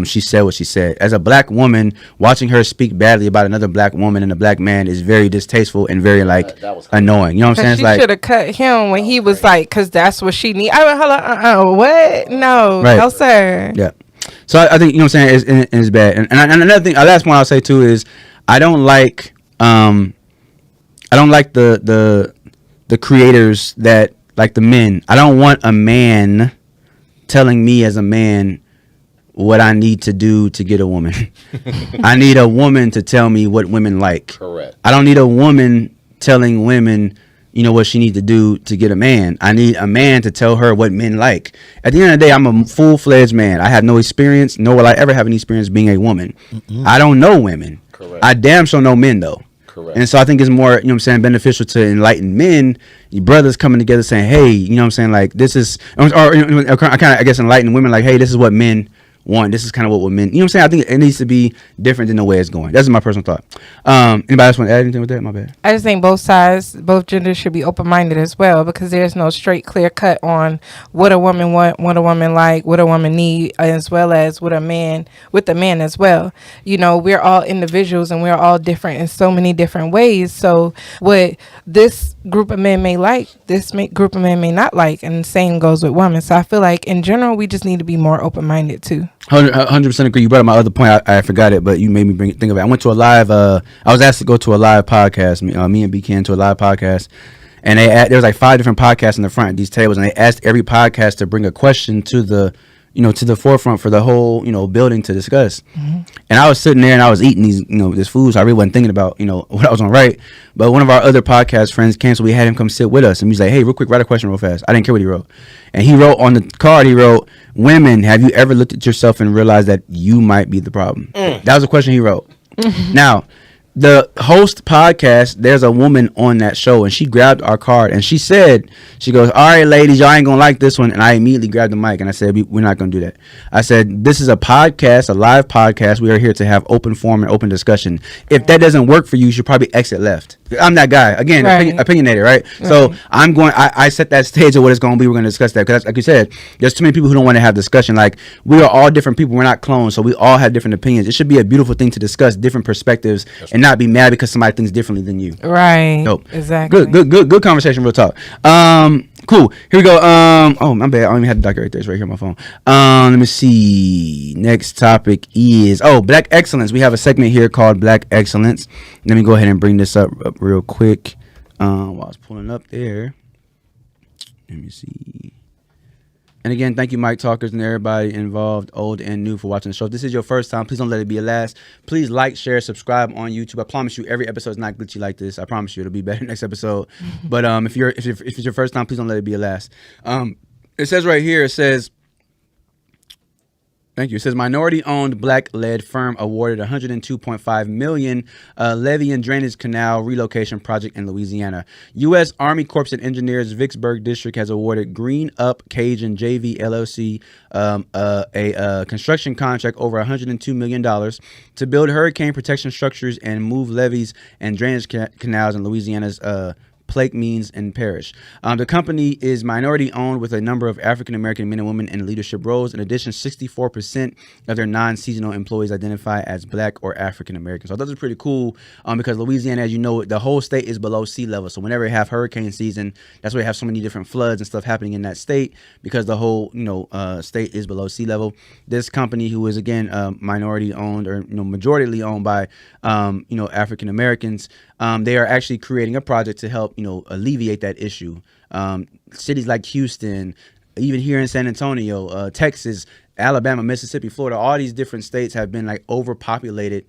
she said what she said. As a black woman, watching her speak badly about another black woman and a black man is very distasteful and very annoying. You know what I'm saying? She should have cut him when he was like, because that's what she need. What? No, no, sir. Yeah. So I think, you know what I'm saying, it's bad. And another thing, the last one I'll say too is I don't like the creators that like the men. I don't want a man telling me as a man what I need to do to get a woman. I need a woman to tell me what women like. Correct. I don't need a woman telling women, what she needs to do to get a man. I need a man to tell her what men like. At the end of the day, I'm a full-fledged man. I have no experience, nor will I ever have any experience being a woman. I don't know women. Correct. I damn sure know men, though. Correct. And so I think it's more, beneficial to enlighten men, your brothers coming together saying, hey, like this is, or I guess enlighten women like, hey, this is what men want. This is kind of what men, I think it needs to be different than the way it's going. That's my personal thought. Anybody else want to add anything with that? My bad. I just think both sides, both genders should be open-minded as well, because there's no straight, clear cut on what a woman want, what a woman like, what a woman need, as well as with the man as well. We're all individuals and we're all different in so many different ways. So what this group of men may like, this group of men may not like, and the same goes with women. So I feel like in general, we just need to be more open-minded too. 100% agree. You brought up my other point. I forgot it, but you made me think of it. I went to a live. I was asked to go to a live podcast. Me and B Ken to a live podcast, and there was like 5 different podcasts in the front of these tables, and they asked every podcast to bring a question to the forefront for the whole building to discuss. And I was sitting there and I was eating these this food, so I really wasn't thinking about what I was on write. But one of our other podcast friends came, so we had him come sit with us, and he's like, hey, real quick, write a question real fast. I didn't care what he wrote, and he wrote on the card, women, have you ever looked at yourself and realized that you might be the problem? That was a question he wrote. Now, the host podcast, there's a woman on that show, and she grabbed our card and she goes, all right, ladies, y'all ain't gonna like this one. And I immediately grabbed the mic and I said, we're not gonna do that. I said, this is a podcast, a live podcast. We are here to have open forum and open discussion. If that doesn't work for you, you should probably exit left. I'm that guy. Again, Right. opinionated, right? So I set that stage of what it's going to be. We're going to discuss that because, like you said, there's too many people who don't want to have discussion. Like, we are all different people. We're not clones, so we all have different opinions. It should be a beautiful thing to discuss different perspectives and not be mad because somebody thinks differently than you. Right. Dope. Exactly. Good conversation. Real talk. Cool. Here we go. Oh, my bad. I don't even have the document right there. It's right here on my phone. Let me see. Next topic is Black Excellence. We have a segment here called Black Excellence. Let me go ahead and bring this up real quick. While I was pulling up there. Let me see. And again, thank you, Mike Talkers, and everybody involved, old and new, for watching the show. If this is your first time, please don't let it be your last. Please like, share, subscribe on YouTube. I promise you, every episode is not glitchy like this. I promise you, it'll be better next episode. But if it's your first time, please don't let it be your last. It says right here, it says, thank you. It says minority-owned, black-led firm awarded $102.5 million levee and drainage canal relocation project in Louisiana. U.S. Army Corps of Engineers Vicksburg District has awarded Green Up Cajun JV LLC a construction contract over $102 million to build hurricane protection structures and move levees and drainage canals in Louisiana's Plaquemines and Parish. The company is minority owned with a number of African American men and women in leadership roles. In addition, 64% of their non-seasonal employees identify as Black or African American. So those are pretty cool because Louisiana, as you know, the whole state is below sea level. So whenever you have hurricane season, that's why you have so many different floods and stuff happening in that state because the whole state is below sea level. This company, who is again minority owned or majority owned by African Americans, they are actually creating a project to help alleviate that issue. Cities like Houston, even here in San Antonio, Texas, Alabama, Mississippi, Florida, all these different states have been like overpopulated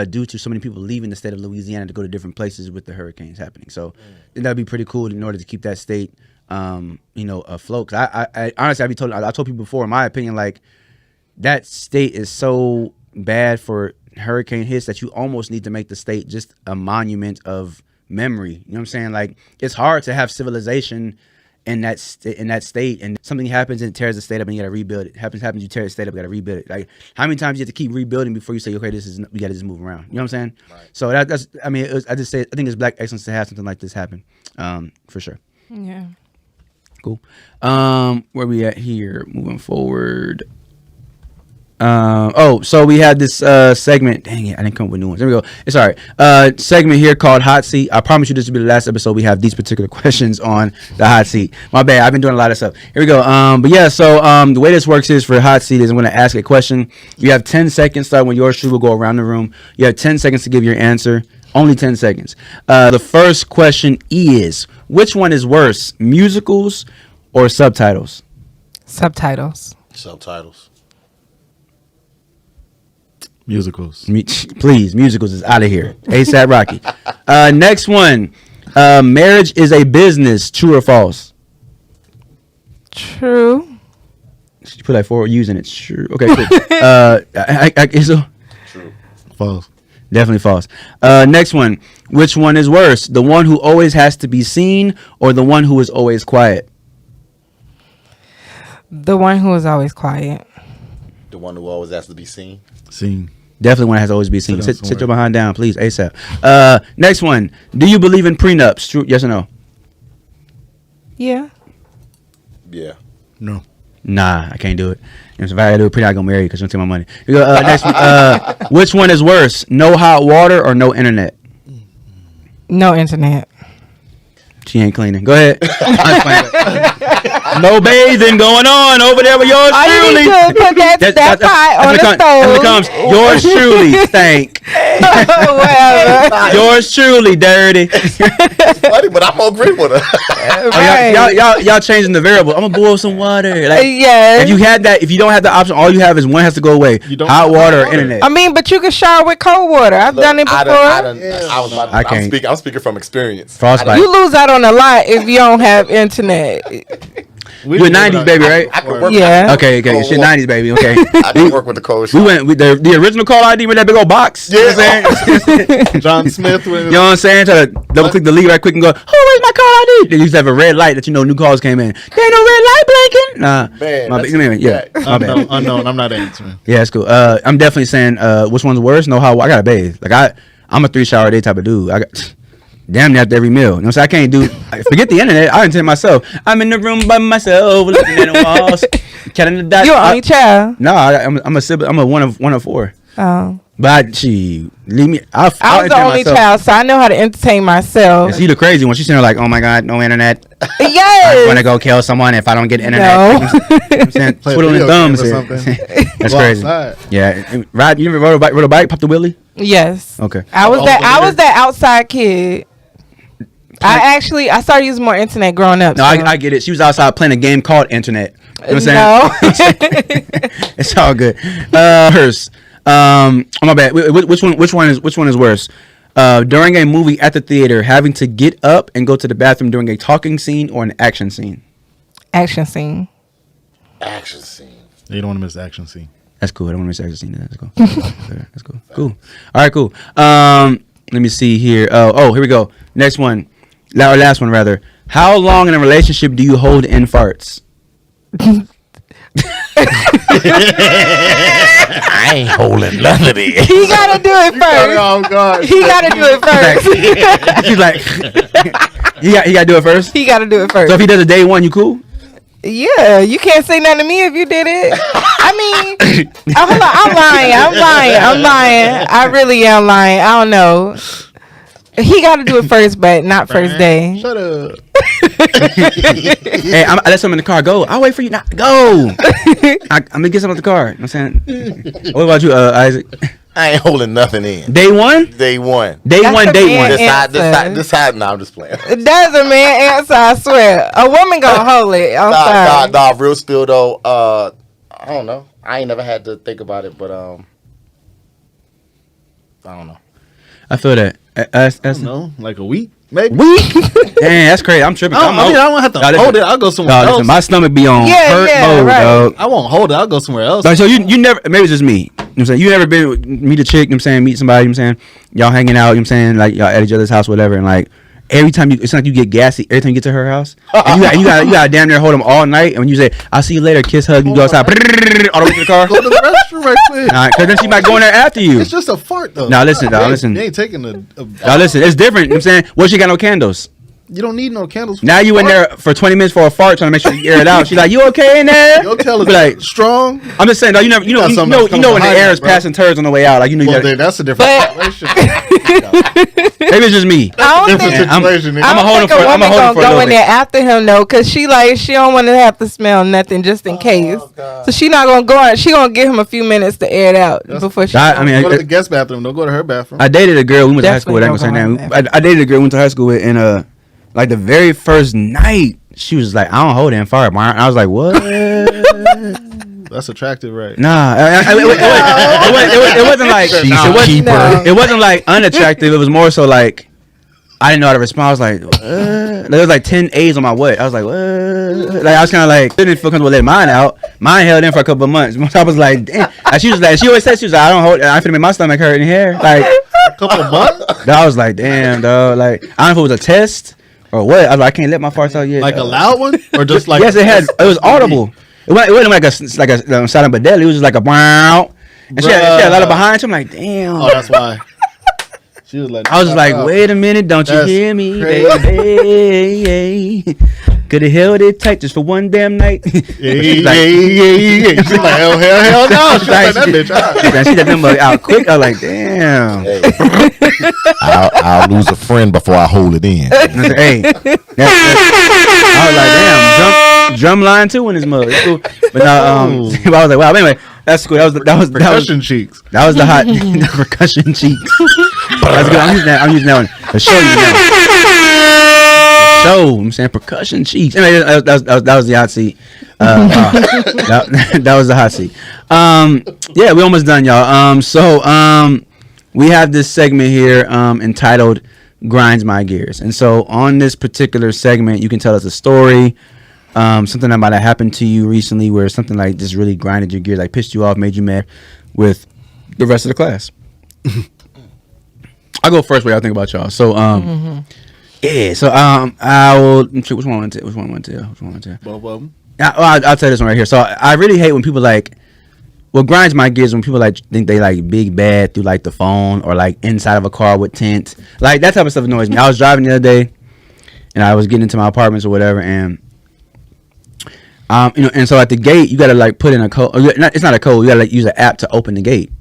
due to so many people leaving the state of Louisiana to go to different places with the hurricanes happening. So that'd be pretty cool in order to keep that state afloat. 'Cause I honestly, I told people before, in my opinion, like, that state is so bad for hurricane hits that you almost need to make the state just a monument of memory. You know what I'm saying? Like, it's hard to have civilization in that state, and something happens and it tears the state up and you gotta rebuild it. Happens, you tear the state up, you gotta rebuild it. Like, how many times you have to keep rebuilding before you say, okay, we gotta just move around. You know what I'm saying? Right. So that's, I mean, I think it's Black excellence to have something like this happen, for sure. Yeah. Cool. Where we at here? Moving forward. So we had this segment. Dang it, I didn't come up with new ones. There we go. It's all right. Segment here called Hot Seat. I promise you this will be the last episode we have these particular questions on the Hot Seat. My bad. I've been doing a lot of stuff. Here we go. But yeah, so the way this works is for Hot Seat is I'm going to ask a question. You have 10 seconds. Start when yours will go around the room. You have 10 seconds to give your answer. Only 10 seconds. The first question is, which one is worse, musicals or subtitles? Subtitles. Subtitles. Musicals. Please, musicals is out of here. ASAP Rocky. Next one. Marriage is a business. True or false? True. She put that forward using it. True. Okay, cool. True. False. Definitely false. Next one. Which one is worse? The one who always has to be seen or the one who is always quiet? The one who is always quiet. The one who always has to be seen. Seen. Definitely one has to always be seen. Sit your behind down, please, ASAP. Next one. Do you believe in prenups? True? Yes or no? Yeah. Yeah. No. Nah, I can't do it. If I gotta do a prenup, I'm gonna marry you because you don't take my money. Here we go. Next one. Which one is worse? No hot water or no internet? No internet. She ain't cleaning. Go ahead. No bathing going on over there with yours truly. You need to put that pot on the stove. Comes yours truly stank. Yours truly dirty. Funny, but I'm gonna agree with her. Right. Y'all changing the variable. I'm gonna boil some water. Like, yeah. If you don't have the option, all you have is one has to go away. Hot water or internet. I mean, but you can shower with cold water. I've done it before. I'm speaking from experience. Frostbite. You lose out on a lot if you don't have internet. You're 90s baby, right? I could work. Yeah. Okay. Shit, 90s baby. Okay. I can work with the code. We went with the original call ID with that big old box. Yeah. You know what I'm saying? John Smith. You know what I'm saying? Try to double click delete right quick and go, oh, where's my call ID? They used to have a red light that new calls came in. There ain't no red light blinking. Nah. Man, my bad. Unknown. I'm not answering. Yeah, that's cool. I'm definitely saying which one's worse? No, how I gotta bathe. Like I'm a 3 shower a day type of dude. damn near after every meal. You know what I'm saying? I can't do. Forget the internet. I entertain myself. I'm in the room by myself, looking at the walls, counting the dots. You're only child. No, I'm a sibling. I'm a one of 4. Oh. But she leave me. I was the only child, so I know how to entertain myself. And she the crazy one. She's sitting there like, oh my god, no internet. Yes. I'm gonna go kill someone if I don't get internet. No. You know what I'm saying? Play Twiddling video thumbs. game or Here. something. That's Go crazy. outside. Yeah. And Rod, you ever rode a bike, pop the wheelie? Yes. Okay. I was Oh, that outside kid. I started using more internet growing up. No, so. I get it. She was outside playing a game called Internet. You know what I'm saying? It's all good. Hers. Oh my bad. Which one is worse? During a movie at the theater, having to get up and go to the bathroom during a talking scene or an action scene. Action scene. Action scene. You don't want to miss the action scene. That's cool. I don't want to miss the action scene. That's cool. That's cool. Cool. All right. Cool. Let me see here. Oh, here we go. Next one. Last one rather. How long in a relationship do you hold in farts? I ain't holding none of it. He gotta do it first. Oh God. He gotta do it first. She's like, he got to do it first. He gotta do it first. So if he does a day one, you cool? Yeah, you can't say nothing to me if you did it. I mean, hold on, I'm lying. I really am lying. I don't know. He got to do it first, but not first day. Shut up. Hey, I let someone in the car go. I'll wait for you. Not go. I'm gonna get someone out the car. You know what I'm saying. What about you, Isaac? I ain't holding nothing in. Day one. Day one. Day That's one. a Day man one. answer. This side. No, I'm just playing. That's a man answer, I swear. A woman gonna hold it. I'm sorry. Nah, real spill though. I don't know. I ain't never had to think about it, but I don't know. I feel that. That's No, like a week, maybe. weak. Damn, that's crazy. I'm tripping. I don't have to hold it. I'll go somewhere else. Listen, my stomach be on hurt mode, right. dog. I won't hold it. I'll go somewhere else. Like, so you never, maybe it's just me. You know what I'm saying? You never been meet a chick, you know what I'm saying, meet somebody, you know what I'm saying, y'all hanging out, you know what I'm saying, like y'all at each other's house, whatever, and like every time it's like you get gassy every time you get to her house. And you got damn near hold them all night, and when you say, I'll see you later, kiss, hug, you go outside, all the way to the car. Go to the restroom right quick. Because then she might go in there after you. It's just a fart though. Now listen, dog, You listen. ain't taking Now listen, it's different, you know what I'm saying? What, she got no candles? You don't need no candles. Now you in there for 20 minutes for a fart trying to make sure you air it out. She's like, you okay in there? Your tail is Be like, strong. I'm just saying, though, you know got something that's when the coming air is behind you, bro. passing turds on the way out. Like, you know, you Well, gotta, then that's a different situation. maybe it's just me. I don't Different think, situation. I I'ma don't hold think him a for- I'ma woman hold him gonna for a go little in bit. there after him though, cause she don't want to have to smell nothing just in case. So she not gonna go on. She gonna give him a few minutes to air it out before she. I mean, Go to the guest bathroom. Don't go to her bathroom. I dated a girl we went to high school with. I ain't gonna say Definitely name. don't go I dated a girl we went to high school with, and like the very first night, she was like, "I don't hold it in fire." And I was like, "What?" That's attractive, right? Nah, it wasn't like She's it a wasn't- keeper. It wasn't like unattractive. It was more so like I didn't know how to respond. I was like, there was like 10 A's on my what? I was like, what? Like I was kind of like didn't feel comfortable letting mine out. Mine held in for a couple of months. I was like, damn. And she was like, she always said she was like, I don't hold. I finna make my stomach hurt in here. Like A couple of months. I was like, damn, dog. Like I don't know if it was a test or what. I was like, I can't let my farts out yet. Like a loud one, or just like Yes, it had. It was audible. It wasn't like a silent but deadly. It was just like a wow. And she had a lot of behind. So I'm like, damn. Oh, that's why. She was like, I was just like, wait a minute, don't you That's hear me, crazy. baby? Could have held it tight just for one damn night. Yeah. She's like, She's like, hell no. She's like, that bitch out. man, she that number out quick. I was like, damn. Hey, I'll lose a friend before I hold it in. I said, hey, I was like, damn, drum line too in this mug. It's cool. But no, I was like, wow. Anyway, that's cool. That was Percussion cheeks. That was the hot the percussion cheeks. That's good. I'm using that one. To show you now. Show. I'm saying percussion cheeks. Anyway, that was the hot seat. That was the hot seat. Yeah, we almost done, y'all. So we have this segment here entitled "Grinds My Gears," and so on this particular segment, you can tell us a story. Something that might have happened to you recently where something like just really grinded your gears, like pissed you off, made you mad with the rest of the class. I'll go first. What y'all think about y'all? So, yeah. So, I will. Which one I want to? Which one I want to? Both of them. I'll tell you this one right here. So, I really hate when people like what grinds my gears when people like think they like big bad through like the phone or like inside of a car with tint. Like that type of stuff annoys me. I was driving the other day and I was getting into my apartments or whatever, and and so at the gate you gotta like put in a code. It's not a code. You gotta like use an app to open the gate.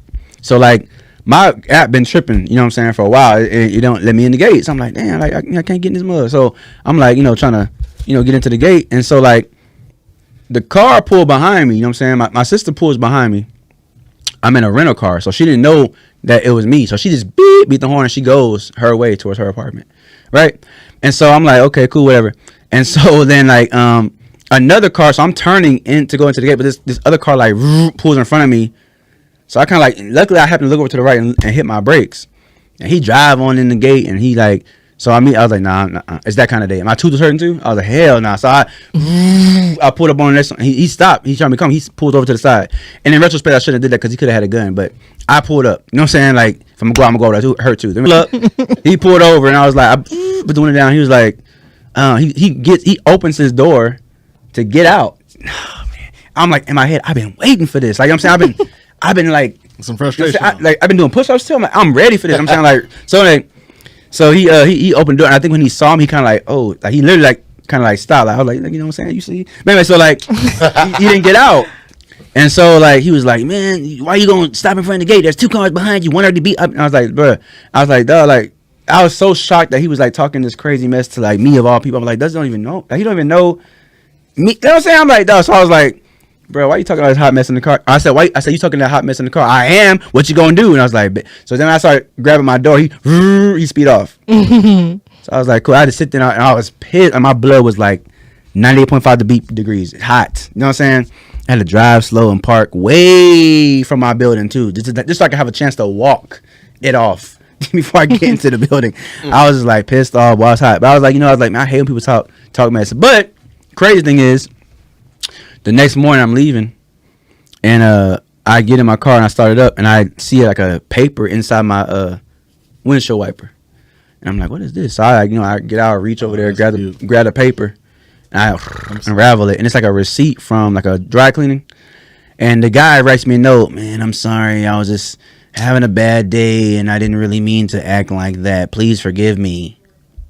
So like my app been tripping, you know what I'm saying, for a while. It don't let me in the gate. So I'm like, damn, like I can't get in this mud. So I'm like, trying to, get into the gate. And so like the car pulled behind me, you know what I'm saying? My sister pulls behind me. I'm in a rental car, so she didn't know that it was me. So she just beat the horn and she goes her way towards her apartment. Right? And so I'm like, okay, cool, whatever. And so then like another car, so I'm turning in to go into the gate, but this other car like pulls in front of me. So I kind of like, luckily I happened to look over to the right and hit my brakes. And he drive on in the gate and he like, so I was like, nah, it's that kind of day. My tooth was hurting too? I was like, hell nah. So I pulled up on the next one. He stopped. He tried to come. He pulled over to the side. And in retrospect, I shouldn't have did that because he could have had a gun. But I pulled up. You know what I'm saying? Like, if I'm going to go over, that hurt too. Then look, he pulled over and I was like, I put the window down. He was like, he opens his door to get out. Oh, man. I'm like, in my head, I've been waiting for this. Like, I'm saying, I've been like, some frustration. I've been doing push-ups too. I'm ready for this. I'm saying like, so he opened the door, and I think when he saw me, he kind of like, oh, like he literally like kind of like stopped. Like I was like, you know what I'm saying? You see? But anyway, so like he didn't get out, and so like he was like, man, why you gonna stop in front of the gate? There's 2 cars behind you. One already beat up. And I was like, bro, dog, like I was so shocked that he was like talking this crazy mess to like me of all people. I'm like, don't even know. Like, he don't even know me. You know what I'm saying? I'm like, dog. So I was like, bro, why you talking about this hot mess in the car? I said, you talking that hot mess in the car? I am. What you gonna do? And I was like, so then I started grabbing my door. He speed off. So I was like, cool. I had to sit there and I was pissed. And my blood was like 98.5 degrees. Hot. You know what I'm saying? I had to drive slow and park way from my building too. Just so I could have a chance to walk it off before I get into the building. I was just like pissed off. Well, I was hot. But I was like, man, I hate when people talk mess. But crazy thing is, the next morning I'm leaving, and I get in my car and I start it up, and I see like a paper inside my windshield wiper, and I'm like, what is this? So I I get out, reach over there, grab the paper, and I unravel it, and it's like a receipt from like a dry cleaning, and the guy writes me a note, man, I'm sorry, I was just having a bad day, and I didn't really mean to act like that. Please forgive me.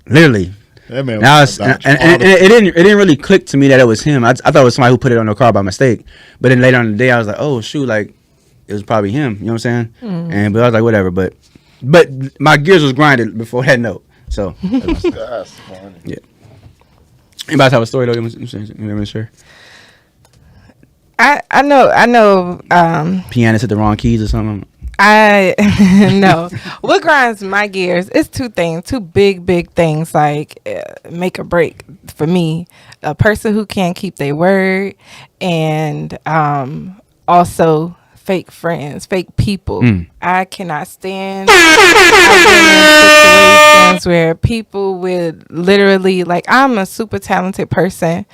Literally. That man and it didn't really click to me that it was him. I thought it was somebody who put it on the car by mistake. But then later on in the day, I was like, oh shoot, like it was probably him. You know what I'm saying? But I was like, whatever. But my gears was grinded before that note. So That's funny. yeah. Anybody have a story though? You sure? I know. Pianist hit the wrong keys or something. No. What grinds my gears is 2 things, 2 big things, like make or break for me. A person who can't keep their word, and also fake friends, fake people. I cannot stand. I've been in situations where people would literally, like, I'm a super talented person,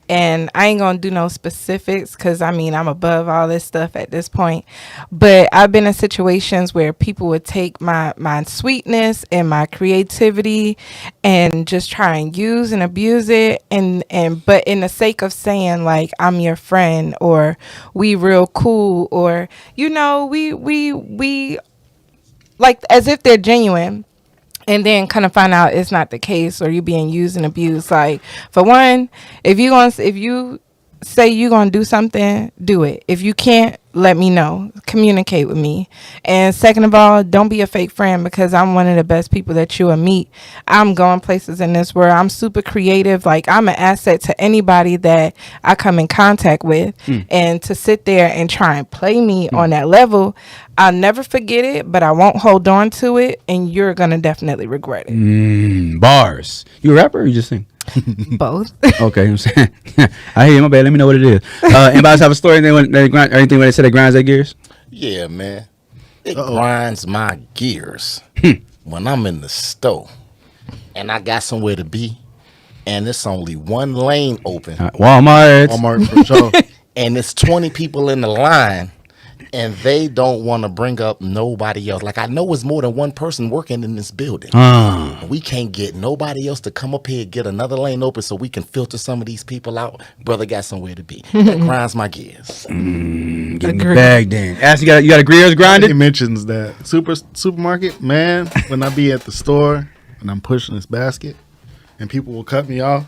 and I ain't gonna do no specifics because I'm above all this stuff at this point. But I've been in situations where people would take my sweetness and my creativity and just try and use and abuse it, but in the sake of saying like I'm your friend, or we real cool, or we like as if they're genuine. And then kind of find out it's not the case, or you being used and abused. Like, for one, if you say you're gonna do something, do it. If you can't, let me know. Communicate with me. And second of all, don't be a fake friend, because I'm one of the best people that you will meet. I'm going places in this world. I'm super creative. Like, I'm an asset to anybody that I come in contact with. And to sit there and try and play me on that level, I'll never forget it, but I won't hold on to it, and you're gonna definitely regret it. Bars. You a rapper or you just sing? Both. Okay, I'm saying. I hear you, my bad. Let me know what it is. Anybody else have a story? Anything when they say that grinds their gears? Yeah, man. It grinds my gears when I'm in the store and I got somewhere to be, and it's only one lane open. Walmart for sure. And it's 20 people in the line and they don't want to bring up nobody else. Like I know it's more than one person working in this building. We can't get nobody else to come up here and get another lane open so we can filter some of these people out. Brother got somewhere to be. That grinds my gears. Getting the bag then. Ask you got a gears He grinded? mentions that supermarket, man, when I be at the store and I'm pushing this basket and people will cut me off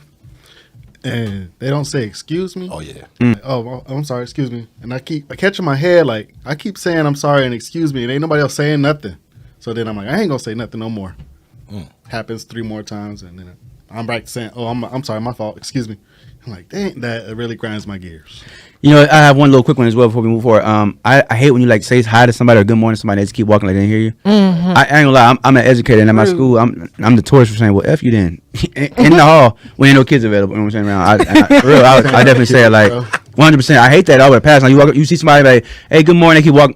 and they don't say excuse me. Oh yeah. Like, oh, I'm sorry, excuse me. And I catch in my head, like, I keep saying I'm sorry and excuse me, and ain't nobody else saying nothing. So then I'm like, I ain't gonna say nothing no more. Happens 3 more times, and then I'm back saying, oh, I'm sorry, my fault, excuse me. I'm like, dang, that really grinds my gears. You know, I have one little quick one as well before we move forward. I hate when you like say hi to somebody or good morning to somebody, they just keep walking like they didn't hear you. I ain't gonna lie, I'm an educator, and at my school, I'm the tourist for saying, well, F you then. In the hall, when ain't no kids available, you know what I'm saying? Around, for real, I definitely say it like 100%. I hate that. I would pass. Like, you see somebody like, hey, good morning, they keep walking.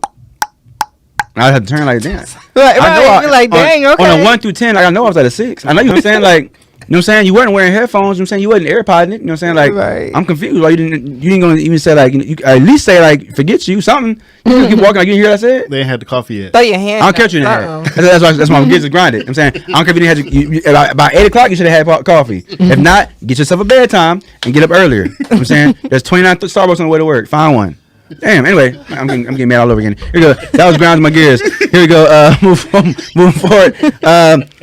I have to turn like, damn. You're like, dang, okay. On a 1 through 10, like, I know I was at a 6. I know, you know what I'm saying? Like, you know what I'm saying? You weren't wearing headphones. You know what I'm saying? You wasn't AirPodding it. You know what I'm saying? Like, Right. I'm confused. Why you didn't gonna even say like, you at least say like, forget you, something. You just keep walking like you didn't hear what I said. They ain't had the coffee yet. Throw your hand. I don't care what you didn't have. That's why my kids are grinded. I'm saying, I don't care if you didn't have by 8 o'clock, you should have had coffee. If not, get yourself a bedtime and get up earlier. You know what I'm saying? There's 29 Starbucks on the way to work. Find one. Damn. Anyway, I'm getting mad all over again. Here we go. That was grinding my gears. Here we go. Moving forward.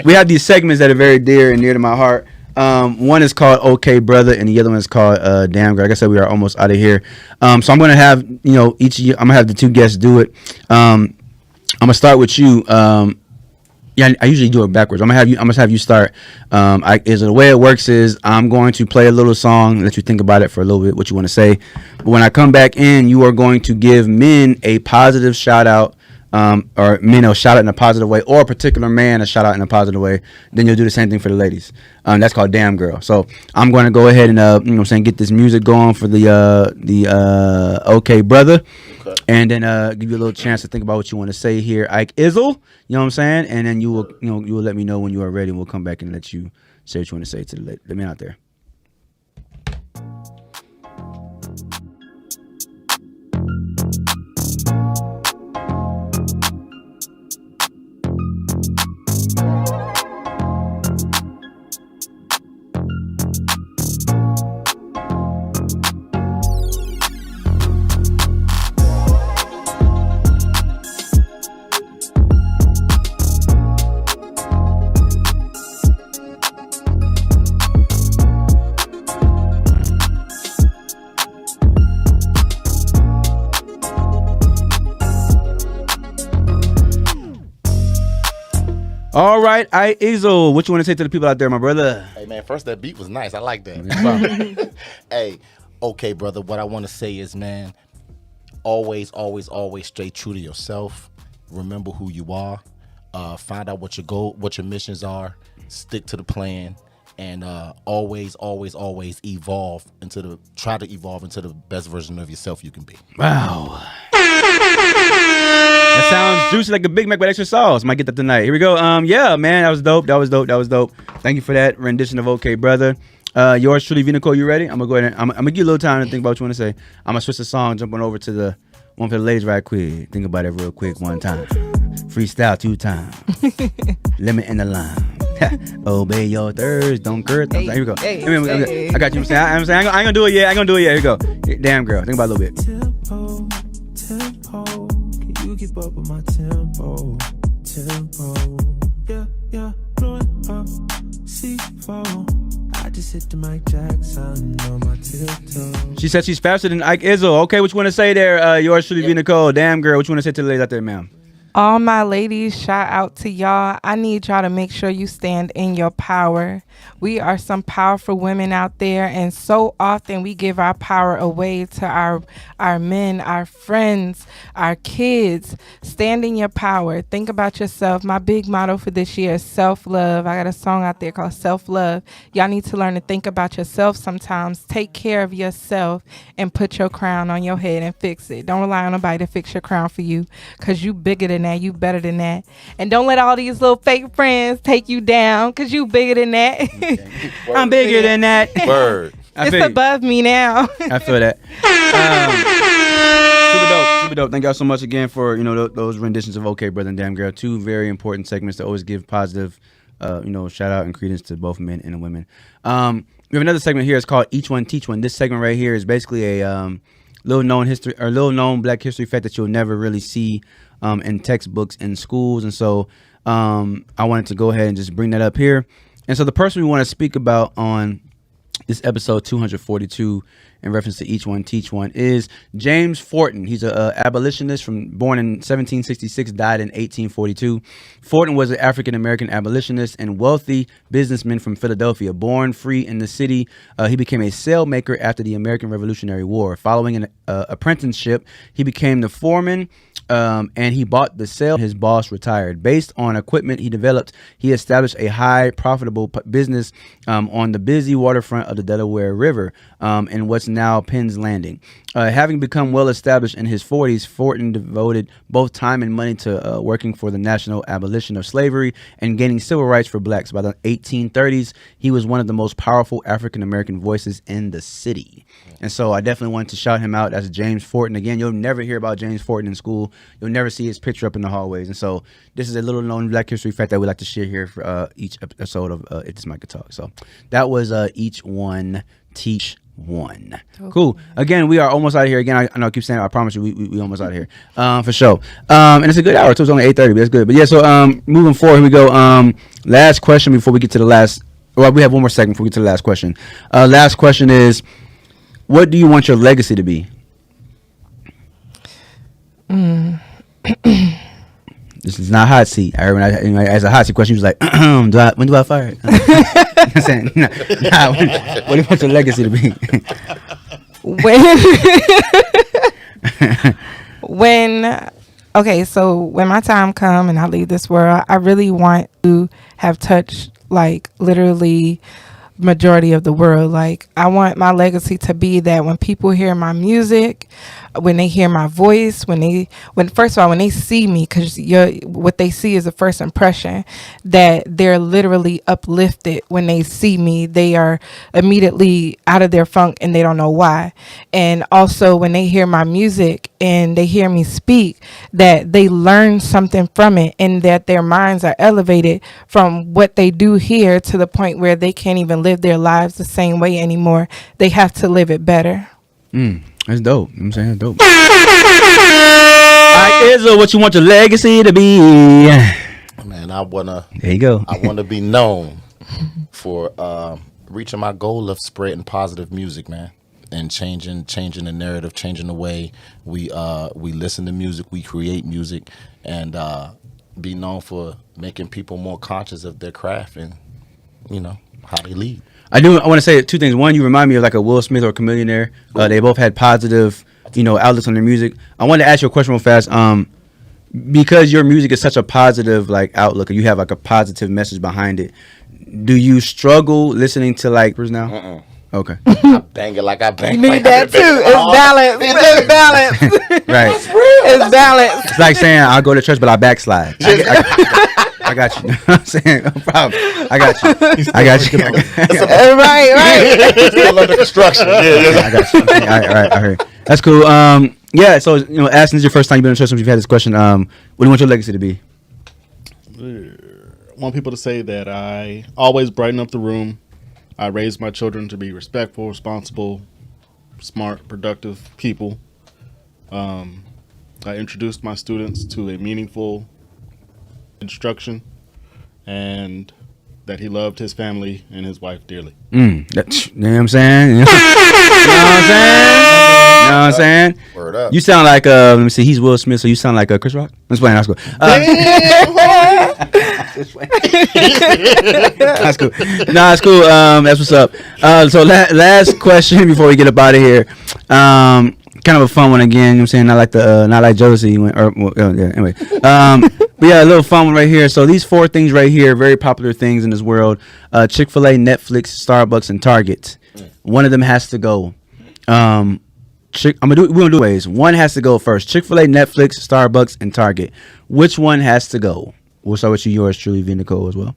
We have these segments that are very dear and near to my heart. One is called Okay Brother, and the other one is called Damn Girl. Like I said, we are almost out of here. So I'm gonna have each of you. I'm gonna have the 2 guests do it. I'm gonna start with you. Yeah, I usually do it backwards. I'm gonna have you start. The way it works is I'm going to play a little song, let you think about it for a little bit, what you want to say. But when I come back in, you are going to give men a positive shout out, or men a shout out in a positive way, or a particular man a shout out in a positive way. Then you'll do the same thing for the ladies. That's called Damn Girl. So I'm going to go ahead and get this music going for the Okay Brother. And then give you a little chance to think about what you want to say here, Ike Izzle. You know what I'm saying? And then you will let me know when you are ready, and we'll come back and let you say what you want to say to the men out there. All right, Ike Izzle, what you want to say to the people out there, my brother? Hey man, first that beat was nice. I like that. Hey, okay, brother. What I want to say is, man, always stay true to yourself. Remember who you are. Find out what your missions are. Stick to the plan, and always evolve try to evolve into the best version of yourself you can be. Wow. That sounds juicy like a Big Mac with extra sauce. Might get that tonight. Here we go. Yeah, man, that was dope. Thank you for that rendition of Okay Brother. Yours truly, Vinico, you ready? I'm gonna go ahead and I'm gonna give you a little time to think about what you want to say. I'm gonna switch the song, jumping over to the one for the ladies right quick. Think about it real quick one time. Freestyle 2 times. Limit in the line. Obey your thirst, don't curse. Here we go. I got you. I'm saying I ain't gonna do it yet. Here we go. Damn Girl. Think about it a little bit. Tempo, can you keep up with my tempo? Yeah, blowing up, C4. I just hit the Mike Jackson on my tiptoes. She said she's faster than Ike Izzle. Okay, what you want to say there? Yours truly, Nicole. Damn Girl. What you want to say to the ladies out there, ma'am? All my ladies, shout out to y'all. I need y'all to make sure you stand in your power. We are some powerful women out there, and so often we give our power away to our men, our friends, our kids. Stand in your power. Think about yourself. My big motto for this year is self-love. I got a song out there called Self-Love. Y'all need to learn to think about yourself sometimes. Take care of yourself and put your crown on your head and fix it. Don't rely on nobody to fix your crown for you, because you bigger than that. You better than that. And don't let all these little fake friends take you down, because you bigger than that. I'm bigger than that. Word. It's above me now. I feel that. Super dope. Super dope. Thank y'all so much again for those renditions of "Okay, Brother and Damn Girl." Two very important segments that always give positive, shout out and credence to both men and women. We have another segment here. It's called Each One Teach One. This segment right here is basically a little known Black history fact that you'll never really see in textbooks in schools, and so I wanted to go ahead and just bring that up here. And so the person we want to speak about on this episode 242 in reference to Each One Teach One is James Forten. He's an abolitionist born in 1766, died in 1842. Forten was an African-American abolitionist and wealthy businessman from Philadelphia. Born free in the city, he became a sailmaker after the American Revolutionary War. Following an apprenticeship, he became the foreman and he bought the sail. His boss retired. Based on equipment he developed, he established a high profitable business on the busy waterfront of the Delaware River in what's now Penn's Landing. Having become well established in his 40s, Forten devoted both time and money to working for the national abolition of slavery and gaining civil rights for blacks. By the 1830s, he was one of the most powerful African American voices in the city. And so I definitely wanted to shout him out as James Forten. Again, you'll never hear about James Forten in school. You'll never see his picture up in the hallways. And so this is a little known Black history fact that we like to share here for each episode of If This Mic Could Talk. So that was Each One Teach One. Okay. Cool. Again, we are almost out of here. Again, I know I keep saying it, I promise you we almost out of here. For sure. And it's a good hour too. It's only 8:30, but that's good. But yeah, so moving forward, here we go. Last question before we get to the last. Well, we have one more segment before we get to the last question. Last question is, what do you want your legacy to be? This is not hot seat. I heard when I asked a hot seat question, he was like, when do I fire it? I'm saying, what do you want your legacy to be? When my time come and I leave this world, I really want to have touched like literally majority of the world. Like, I want my legacy to be that when people hear my music, when they hear my voice, when first of all, when they see me, because what they see is the first impression, that they're literally uplifted when they see me. They are immediately out of their funk and they don't know why. And also when they hear my music and they hear me speak, that they learn something from it and that their minds are elevated from what they do here to the point where they can't even live their lives the same way anymore. They have to live it better. That's dope. I'm saying that's dope. All right, Izzo, what you want your legacy to be? Man, there you go. I wanna be known for reaching my goal of spreading positive music, man, and changing the narrative, changing the way we listen to music, we create music, and be known for making people more conscious of their craft and how they lead. I want to say two things. One, you remind me of like a Will Smith or a Chameleonaire. They both had positive, outlets on their music. I wanted to ask you a question real fast. Because your music is such a positive like outlook, and you have like a positive message behind it. Do you struggle listening to like now? Okay. I bang it like I bang. You need that too. It's balance. It's balance. Right. It's balance. It's like saying I'll go to church, but I backslide. I got you. You know what I'm saying? No problem. I got you. Right. Still under construction. Yeah. I got you. All right. I heard. That's cool. Yeah. So as since your first time you've been in church, since you've had this question, what do you want your legacy to be? I want people to say that I always brighten up the room. I raised my children to be respectful, responsible, smart, productive people. I introduced my students to a meaningful instruction, and that he loved his family and his wife dearly. You know what I'm saying? You know what I'm saying? Word up. You sound like let me see, he's Will Smith, so you sound like Chris Rock. That's playing. That's cool. That's cool. Nah, it's cool. That's what's up. So last question before we get up out of here. Kind of a fun one again. You know what I'm saying? Not like jealousy. Anyway. But yeah, a little fun one right here. So these 4 things right here, very popular things in this world: Chick-fil-A, Netflix, Starbucks, and Target. One of them has to go. We're gonna do ways. One has to go first. Chick-fil-A, Netflix, Starbucks, and Target. Which one has to go? We'll start with you, yours truly, V. Nicole, as well.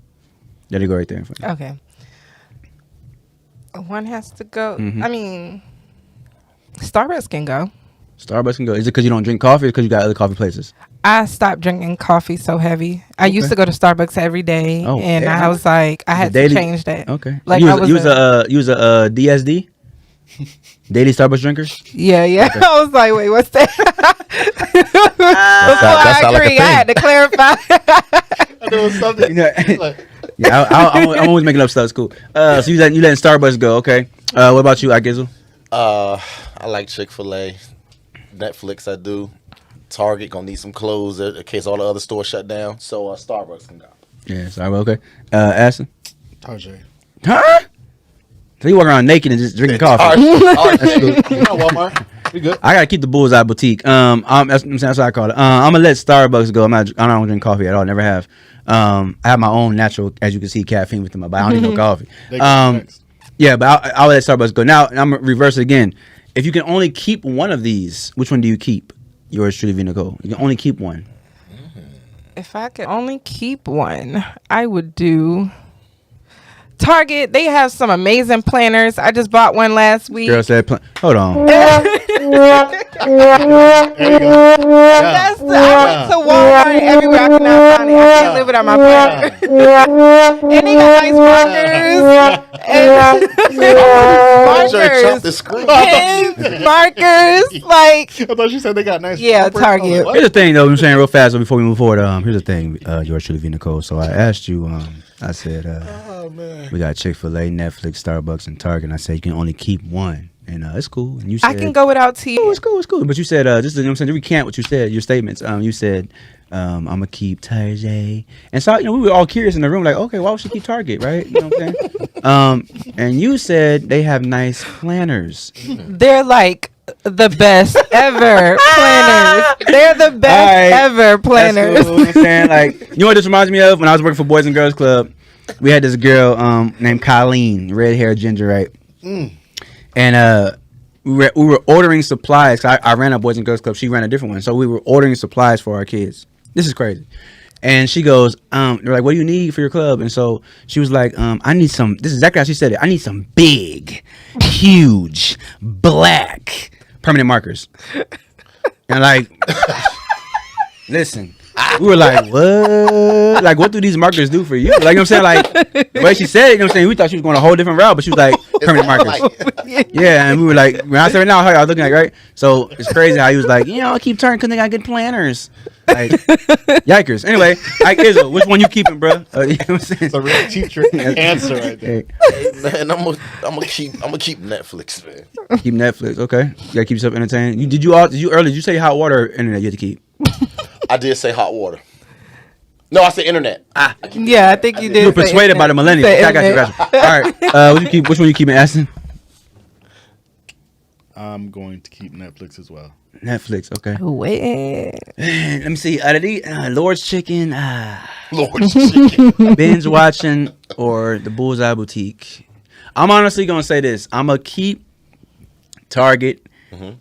There you go, right there in front. Okay. One has to go. Mm-hmm. I mean, Starbucks can go. Starbucks can go. Is it because you don't drink coffee or because you got other coffee places? I stopped drinking coffee so heavy. I used to go to Starbucks every day, Oh, and yeah. I was like, I had Daily- to change that. Okay. Like you I was, was you was a DSD? Daily Starbucks drinker? Yeah. I was like, wait, what's that? Before that I sound like a agree, I had to clarify. There was something. You know, yeah, I'm always making up stuff. It's cool. So you letting Starbucks go, okay? What about you, Igizzle? I like Chick-fil-A. Netflix, I do. Target gonna need some clothes in case all the other stores shut down. So Starbucks can go. Yeah, Starbucks, okay. Ashton? Tarjay. Huh? So you walk around naked and just drinking coffee. That's You know Walmart. We good. I gotta keep the Bullseye Boutique. That's what I call it. I'm gonna let Starbucks go. I don't drink coffee at all. Never have. I have my own natural, as you can see, caffeine within my body. I don't need no coffee. Yeah, but I'll let Starbucks go. Now I'm gonna reverse it again. If you can only keep one of these, which one do you keep? Yours truly, V. Nicole. You can only keep one. If I could only keep one, I would do Target. They have some amazing planners. I just bought one last week. Girl said, hold on. There you go. I went to Walmart everywhere I could not find it. I can't live without my planner. And they got nice markers. Pens, markers. Like, I thought you said they got nice. yeah, paper. Target. What? Here's the thing, though. I'm saying real fast before we move forward. Here's the thing, yours truly, V. Nicole. So I asked you. I said, we got Chick-fil-A, Netflix, Starbucks, and Target. And I said you can only keep one, and it's cool. And you said I can go without tea. Oh, it's cool. But you said just you know what I'm saying, to recant what you said, your statements. You said I'm gonna keep Target, and so we were all curious in the room, like, okay, why would she keep Target, right? You know what I'm saying? And you said they have nice planners. They're like the best ever planners. They're the best All right. ever planners. That's cool, you know what I'm saying? Like, you know what this reminds me of? When I was working for Boys and Girls Club, we had this girl named Colleen, red hair, ginger, right? And we were ordering supplies. I ran a Boys and Girls Club. She ran a different one. So we were ordering supplies for our kids. This is crazy. And she goes, they're like, what do you need for your club? And so she was like, I need some, this is exactly how she said it. I need some big, huge, black permanent markers. And like, listen, we were like, what? Like, what do these markers do for you? Like, you know what I'm saying? Like, the way she said it, you know what I'm saying? We thought she was going a whole different route, but she was like, permanent markers. Yeah, and we were like, when I said right now, how y'all looking at, right? So it's crazy how he was like, I keep turning because they got good planners. Like, yikers. Anyway, Izzo, which one you keeping, bro? You know what I'm saying? It's a real teacher answer right there. Man, I'm gonna keep Netflix, man. Keep Netflix, okay. You gotta keep yourself entertained. Did you say hot water or internet you had to keep? I did say hot water. No, I said internet. Yeah, I think you did. You were persuaded by the millennials. Say I got you. All right. Which one you keeping, Aston? I'm going to keep Netflix as well. Netflix, okay. Wait. Let me see. Out of these, Lord's Chicken, Lord's chicken. binge watching, or the Bullseye Boutique. I'm honestly gonna say this. I'm gonna keep Target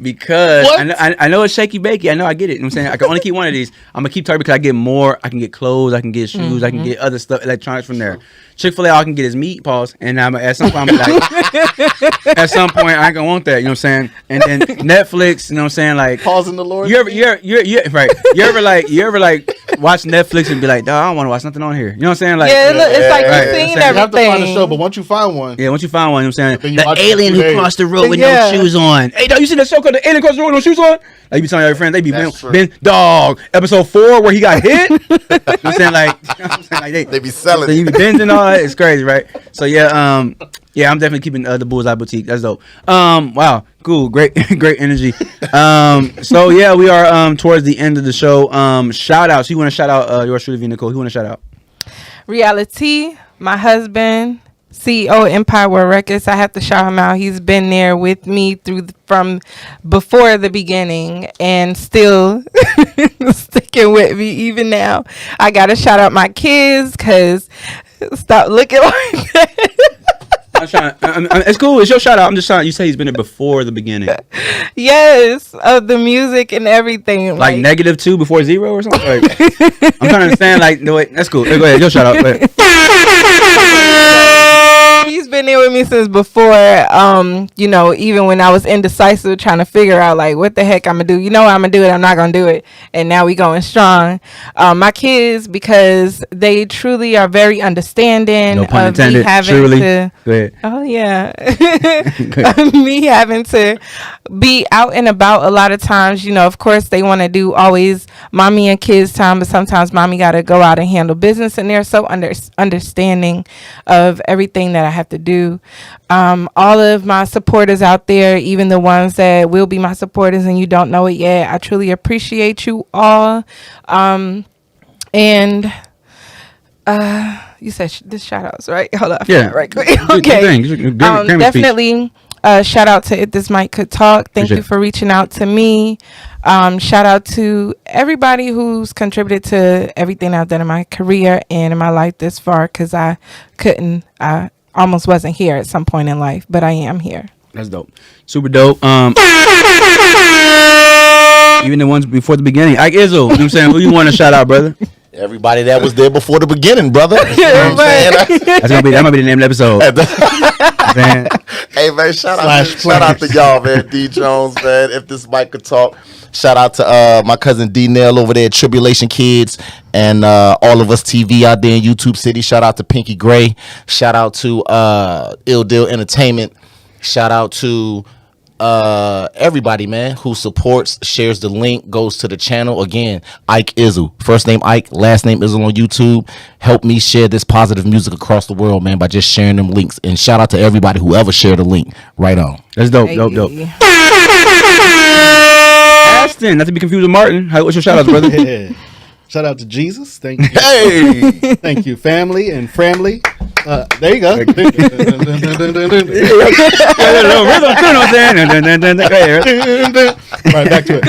because I know it's shaky bakey. I know I get it. You know what I'm saying? I can only keep one of these. I'm gonna keep Target because I get more. I can get clothes. I can get shoes. I can get other stuff, electronics from there. Chick-fil-A, all I can get is meat, pause. And at some point, at some point, I ain't gonna want that. You know what I'm saying? And then Netflix, you know what I'm saying? Like, Pausing the Lord. you ever right? You ever watch Netflix and be like, dog, I don't want to watch nothing on here. You know what I'm saying? Like, Yeah, it's like right. you've seen You have to find a everything. show, but once you find one, yeah, once you find one, you know what I'm saying? then you The watch it alien for 2 who days. crossed the road with Yeah. no shoes on. Hey, dog, you seen that show called The Alien Crossed the Road with no shoes on? Like, you be telling your friends, they be That's true. been dog episode 4 where he got hit. You know what I'm saying? Like, They be selling so you it. be binging all that. It's crazy, right? So yeah, I'm definitely keeping the Bullseye Boutique. That's dope. Wow, cool, great energy. So yeah, we are towards the end of the show. Shout outs. You want to shout out yours truly, V. Nicole? Who want to shout out? Reality, my husband, CEO of Empire World Records. I have to shout him out. He's been there with me from before the beginning and still sticking with me even now. I gotta shout out my kids because stop looking like that. It's cool. It's your shout out. I'm just shouting. You say he's been there before the beginning. Yes, of the music and everything. Like -2 before 0 or something. Like, I'm trying to understand. Like, no, wait, that's cool. Go ahead. Your shout out. Go ahead. He's been there with me since before, even when I was indecisive trying to figure out like what the heck I'm gonna do. I'm gonna do it, I'm not gonna do it. And now we going strong. My kids, because they truly are very understanding No pun of me intended. having Truly. to Go ahead. Oh yeah. Me having to be out and about a lot of times, of course they want to do always mommy and kids time, but sometimes mommy got to go out and handle business, and they're so understanding of everything that I have to do. All of my supporters out there, even the ones that will be my supporters and you don't know it yet, I truly appreciate you all. And you said this shout outs, right? Hold up. Yeah. Right quick. Good Okay. thing. Good speech. Definitely. Shout out to If This Mic Could Talk. Thank you for reaching out to me. Shout out to everybody who's contributed to everything I've done in my career and in my life this far, because I almost wasn't here at some point in life, but I am here. That's dope. Super dope. Even the ones before the beginning. Ike Izzo, you know what I'm saying? Who you want to shout out, brother? Everybody that was there before the beginning, brother. You know what I'm saying? That might be the name of the episode. Man. Hey man, shout out to y'all, man. D Jones, man. If This Mic Could Talk. Shout out to my cousin D Nail over there at Tribulation Kids and all of us TV out there in YouTube City. Shout out to Pinky Gray. Shout out to Ill Deal Entertainment. Shout out to everybody, man, who supports, shares the link, goes to the channel. Again, Ike Izzo. First name Ike, last name Izzo on YouTube. Help me share this positive music across the world, man, by just sharing them links. And shout out to everybody who ever shared a link. Right on. That's dope, dope. Aston, not to be confused with Martin. What's your shout outs, brother? Yeah. Shout out to Jesus. Thank you. Hey! Thank you, family and family. There you go. Right, back to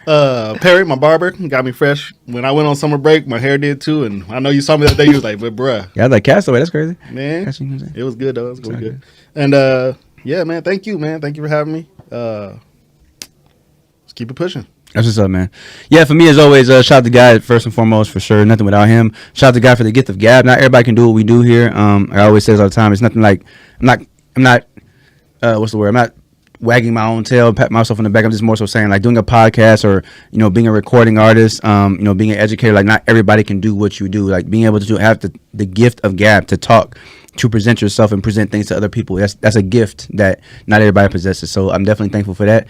it. Perry, my barber, got me fresh. When I went on summer break, my hair did too. And I know you saw me that day. You was like, but bruh. Yeah, I was like Castaway. That's crazy. Man, That's what I'm saying. it was good, though. It was really good. And yeah, man, thank you, man. Thank you for having me. Let's keep it pushing. That's what's up, man. Yeah, for me, as always, shout out to God first and foremost, for sure. Nothing without him. Shout out to God for the gift of gab. Not everybody can do what we do here. I always say this all the time. It's nothing like I'm not what's the word? I'm not wagging my own tail, pat myself on the back. I'm just more so saying like doing a podcast or being a recording artist, being an educator. Like not everybody can do what you do. Like being able to have the gift of gab to talk, to present yourself and present things to other people. That's a gift that not everybody possesses. So I'm definitely thankful for that.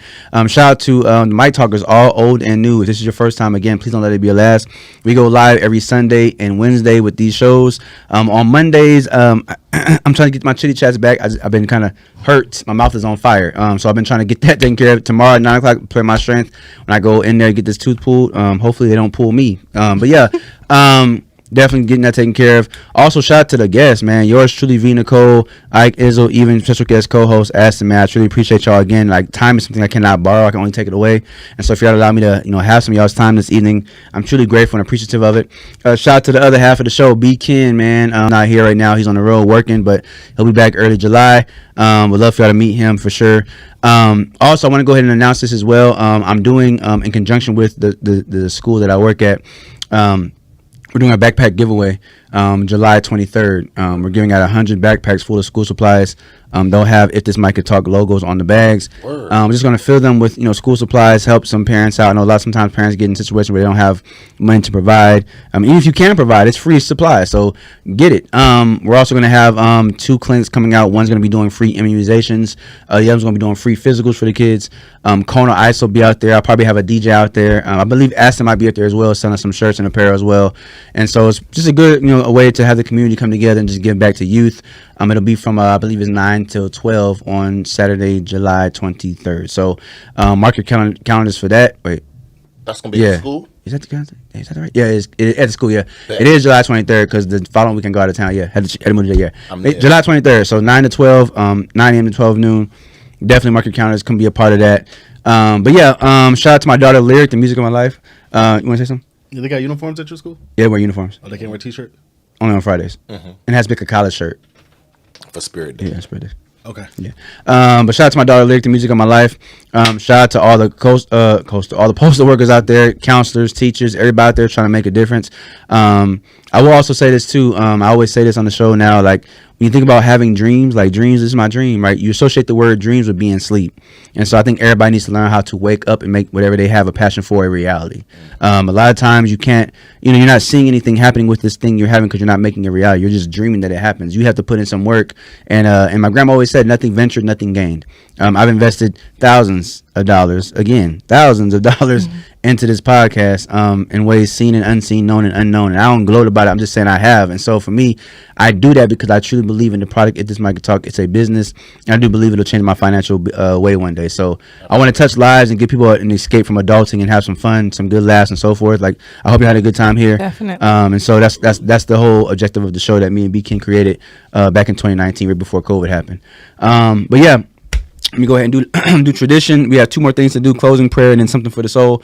Shout out to the Mic Talkers, all old and new. If this is your first time, again, please don't let it be your last. We go live every Sunday and Wednesday with these shows. On Mondays, I'm trying to get my chitty chats back. I've been kind of hurt. My mouth is on fire. So I've been trying to get that taken care of. Tomorrow at 9 o'clock, play my strength. When I go in there and get this tooth pulled, hopefully they don't pull me. But yeah, definitely getting that taken care of. Also, shout out to the guests, man. Yours truly, V. Nicole, Ike Izzo, even special guest co-host Aston, man. I truly appreciate y'all again. Like, time is something I cannot borrow. I can only take it away. And so if y'all allow me to, have some of y'all's time this evening, I'm truly grateful and appreciative of it. Shout out to the other half of the show, B. Ken, man. Not here right now. He's on the road working, but he'll be back early July. Would love for y'all to meet him for sure. Also, I want to go ahead and announce this as well. I'm doing, in conjunction with the school that I work at, we're doing a backpack giveaway July 23rd. We're giving out 100 backpacks full of school supplies. They'll have If This Mic Could Talk logos on the bags. We're just going to fill them with school supplies, help some parents out. I know sometimes parents get in situations where they don't have money to provide. Even if you can provide, it's free supplies, so get it. We're also going to have 2 clinics coming out. One's going to be doing free immunizations. The other's going to be doing free physicals for the kids. Kona Ice will be out there. I'll probably have a DJ out there. I believe Aston might be out there as well, selling some shirts and apparel as well. And so it's just a good a way to have the community come together and just give back to youth. It'll be from I believe it's 9 till 12 on Saturday, July 23rd. So mark your calendars for that. Wait, that's gonna be at school. Is that the calendar? Is that right? Yeah, it's at the school. Yeah, it is July 23rd because the following weekend go out of town. Yeah, had to move today. Yeah, July 23rd. So 9 to 12, 9 a.m. to 12 noon. Definitely mark your calendars. Come be a part of that. But yeah, shout out to my daughter Lyric, the music of my life. You want to say something? They got uniforms at your school? Yeah, wear uniforms. Oh, they can't wear t-shirts? Only on Fridays. And it has to be a college shirt. For Spirit Day. Yeah, Spirit Day. Okay. Yeah. But shout out to my daughter Lyric, the music of my life. Shout out to all the all the postal workers out there, counselors, teachers, everybody out there trying to make a difference. I will also say this too. I always say this on the show now, like when you think about having dreams, like dreams is my dream, right? You associate the word dreams with being sleep. And so I think everybody needs to learn how to wake up and make whatever they have a passion for a reality. A lot of times you can't, you're not seeing anything happening with this thing you're having because you're not making it a reality. You're just dreaming that it happens. You have to put in some work. And my grandma always said, nothing ventured, nothing gained. I've invested thousands of dollars into this podcast in ways seen and unseen, known and unknown. And I don't gloat about it. I'm just saying I have. And so for me, I do that because I truly believe in the product. It This Mic Talk, it's a business. And I do believe it'll change my financial way one day. So I want to touch lives and give people an escape from adulting and have some fun, some good laughs and so forth. Like, I hope you had a good time here. Definitely. And so that's the whole objective of the show that me and B King created back in 2019, right before COVID happened. But yeah. Let me go ahead and do tradition. We have 2 more things to do, closing prayer and then something for the soul.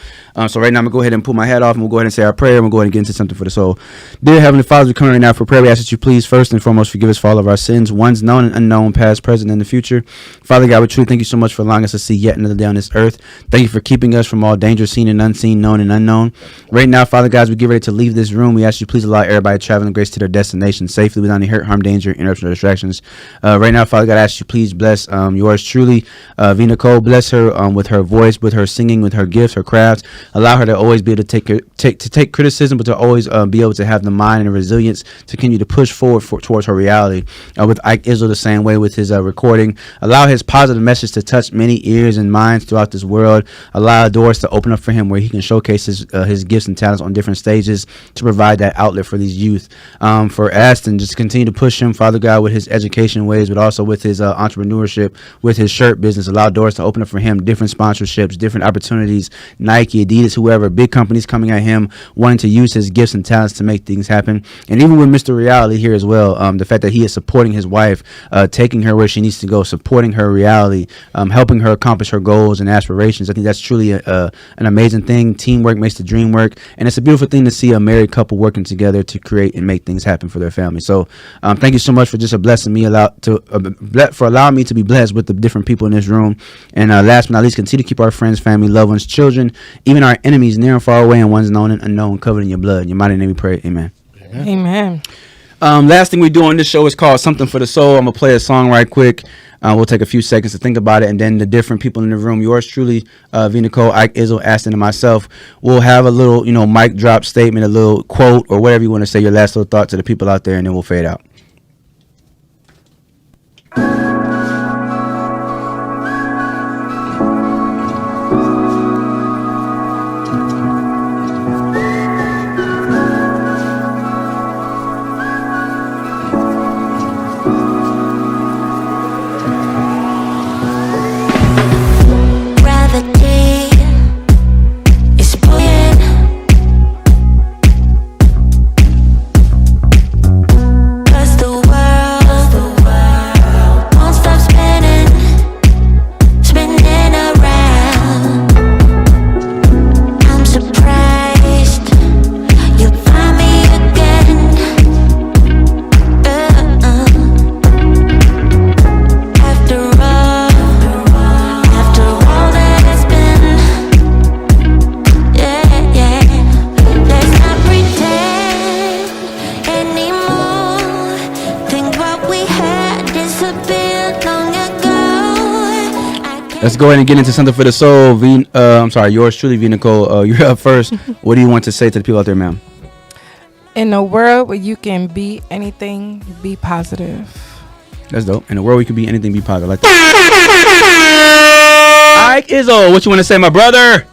So right now I'm going to go ahead and pull my hat off and we'll go ahead and say our prayer and we'll go ahead and get into something for the soul. Dear Heavenly Father, we come right now for prayer. We ask that you please first and foremost forgive us for all of our sins, ones known and unknown, past, present, and the future. Father God, we truly thank you so much for allowing us to see yet another day on this earth. Thank you for keeping us from all danger, seen and unseen, known and unknown. Right now, Father God, as we get ready to leave this room, we ask you please allow everybody traveling grace to their destination safely without any hurt, harm, danger, interruption, or distractions. Right now, Father God, I ask you please bless yours truly, Vina Cole. Bless her with her voice, with her singing, with her gifts, her crafts. Allow her to always be able to take criticism, but to always be able to have the mind and the resilience to continue to push forward towards her reality. With Ike Izzo the same way with his recording. Allow his positive message to touch many ears and minds throughout this world. Allow doors to open up for him where he can showcase his gifts and talents on different stages to provide that outlet for these youth. For Aston, just continue to push him, Father God, with his education ways, but also with his entrepreneurship, with his shirt business. Allow doors to open up for him, different sponsorships, different opportunities, Nike, Adidas, whoever, big companies coming at him, wanting to use his gifts and talents to make things happen. And even with Mr. Reality here as well, the fact that he is supporting his wife, taking her where she needs to go, supporting her reality, helping her accomplish her goals and aspirations. I think that's truly an amazing thing. Teamwork makes the dream work. And it's a beautiful thing to see a married couple working together to create and make things happen for their family. So thank you so much for just blessing me, for allowing me to be blessed with the different people in this room. And last but not least, continue to keep our friends, family, loved ones, children, even our enemies near and far away and ones known and unknown covered in your blood. In your mighty name we pray. Amen. Amen. Last thing we do on this show is called Something for the Soul. I'm going to play a song right quick. We'll take a few seconds to think about it, and then the different people in the room, yours truly, Vina Cole, Ike Izzo, Aston, and myself, will have a little, mic drop statement, a little quote, or whatever you want to say, your last little thought to the people out there, and then we'll fade out. Let's go ahead and get into something for the soul. Yours truly, V. Nicole. You're up first. What do you want to say to the people out there, ma'am? In a world where you can be anything, be positive. That's dope. In a world where you can be anything, be positive. I like that. Ike Izzo, what you want to say, my brother?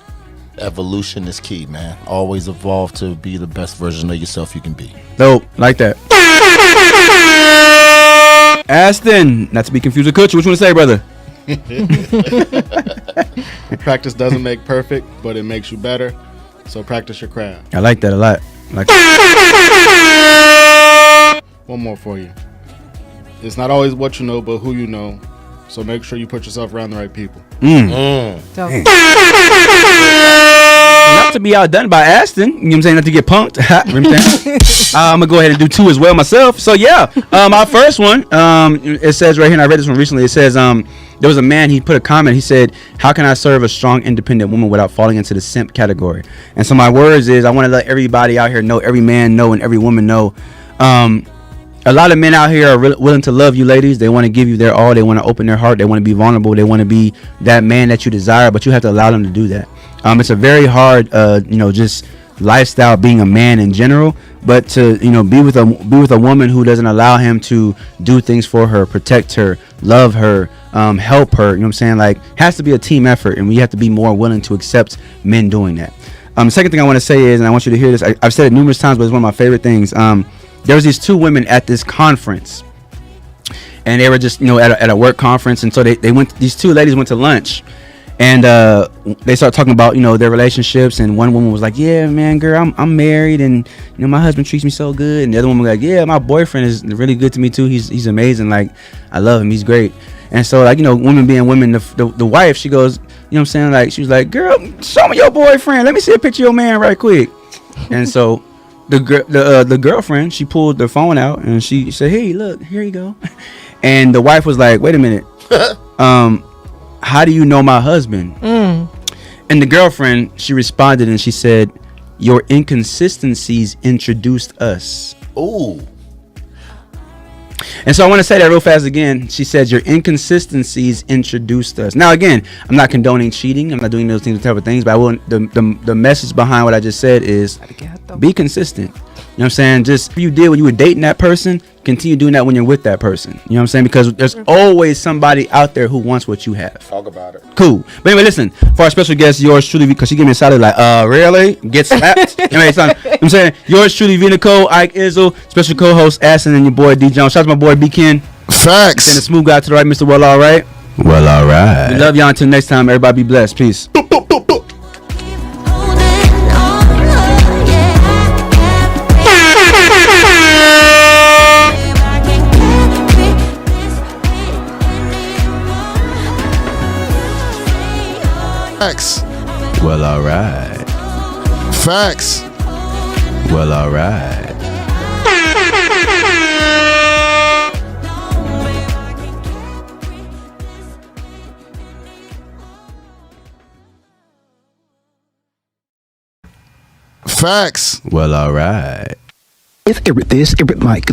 Evolution is key, man. Always evolve to be the best version of yourself you can be. Dope. Like that. Aston, not to be confused with Kutcher. What you want to say, brother? Practice doesn't make perfect, but it makes you better. So practice your craft. I like that a lot. One more for you. It's not always what you know, but who you know. So make sure you put yourself around the right people. Not to be outdone by Aston, you know what I'm saying? Not to get punked. I'm going to go ahead and do 2 as well myself. So yeah, my first one, it says right here, and I read this one recently. It says, there was a man, he put a comment, he said, how can I serve a strong, independent woman without falling into the simp category? And so my words is, I want to let everybody out here know, every man know, and every woman know, a lot of men out here are willing to love you, ladies. They want to give you their all. They want to open their heart. They want to be vulnerable. They want to be that man that you desire, but you have to allow them to do that. It's a very hard, just lifestyle being a man in general, but to be with a woman who doesn't allow him to do things for her, protect her, love her, help her, you know what I'm saying, like, has to be a team effort, and we have to be more willing to accept men doing that. The second thing I want to say is, and I want you to hear this, I've said it numerous times, but it's one of my favorite things. There was these two women at this conference, and they were just at a work conference, and so they went, these two ladies went to lunch. And they started talking about their relationships, and one woman was like, "Yeah, man, girl, I'm married, and my husband treats me so good." And the other woman was like, "Yeah, my boyfriend is really good to me too. He's amazing. Like, I love him. He's great." And so, like, women being women, the wife, she goes, you know what I'm saying, like, she was like, "Girl, show me your boyfriend. Let me see a picture of your man right quick." And so the girlfriend, she pulled the phone out and she said, "Hey, look, here you go." And the wife was like, "Wait a minute. How do you know my husband?" And the girlfriend, she responded and she said, "Your inconsistencies introduced us." Ooh. And so I want to say that real fast again. She said, "Your inconsistencies introduced us." Now, again, I'm not condoning cheating. I'm not doing those type of things. But I will. The message behind what I just said is, be consistent. You know what I'm saying? Just what you did when you were dating that person, continue doing that when you're with that person. You know what I'm saying? Because there's always somebody out there who wants what you have. Talk about it. Cool. But anyway, listen, for our special guest, yours truly, because she gave me a solid like, really? Get slapped? Anyway, son, I'm saying, yours truly, V. Nicole, Ike Izzo, special co-host, Aston, and your boy, D. Jones. Shout out to my boy, B. Ken. Facts. And the smooth guy to the right, Mr. Well, all right. Well, all right. We love y'all. Until next time, everybody be blessed. Peace. Facts. Well, all right. Facts. Well, all right. Facts. Well, all right. It's Eric this, Eric Mike.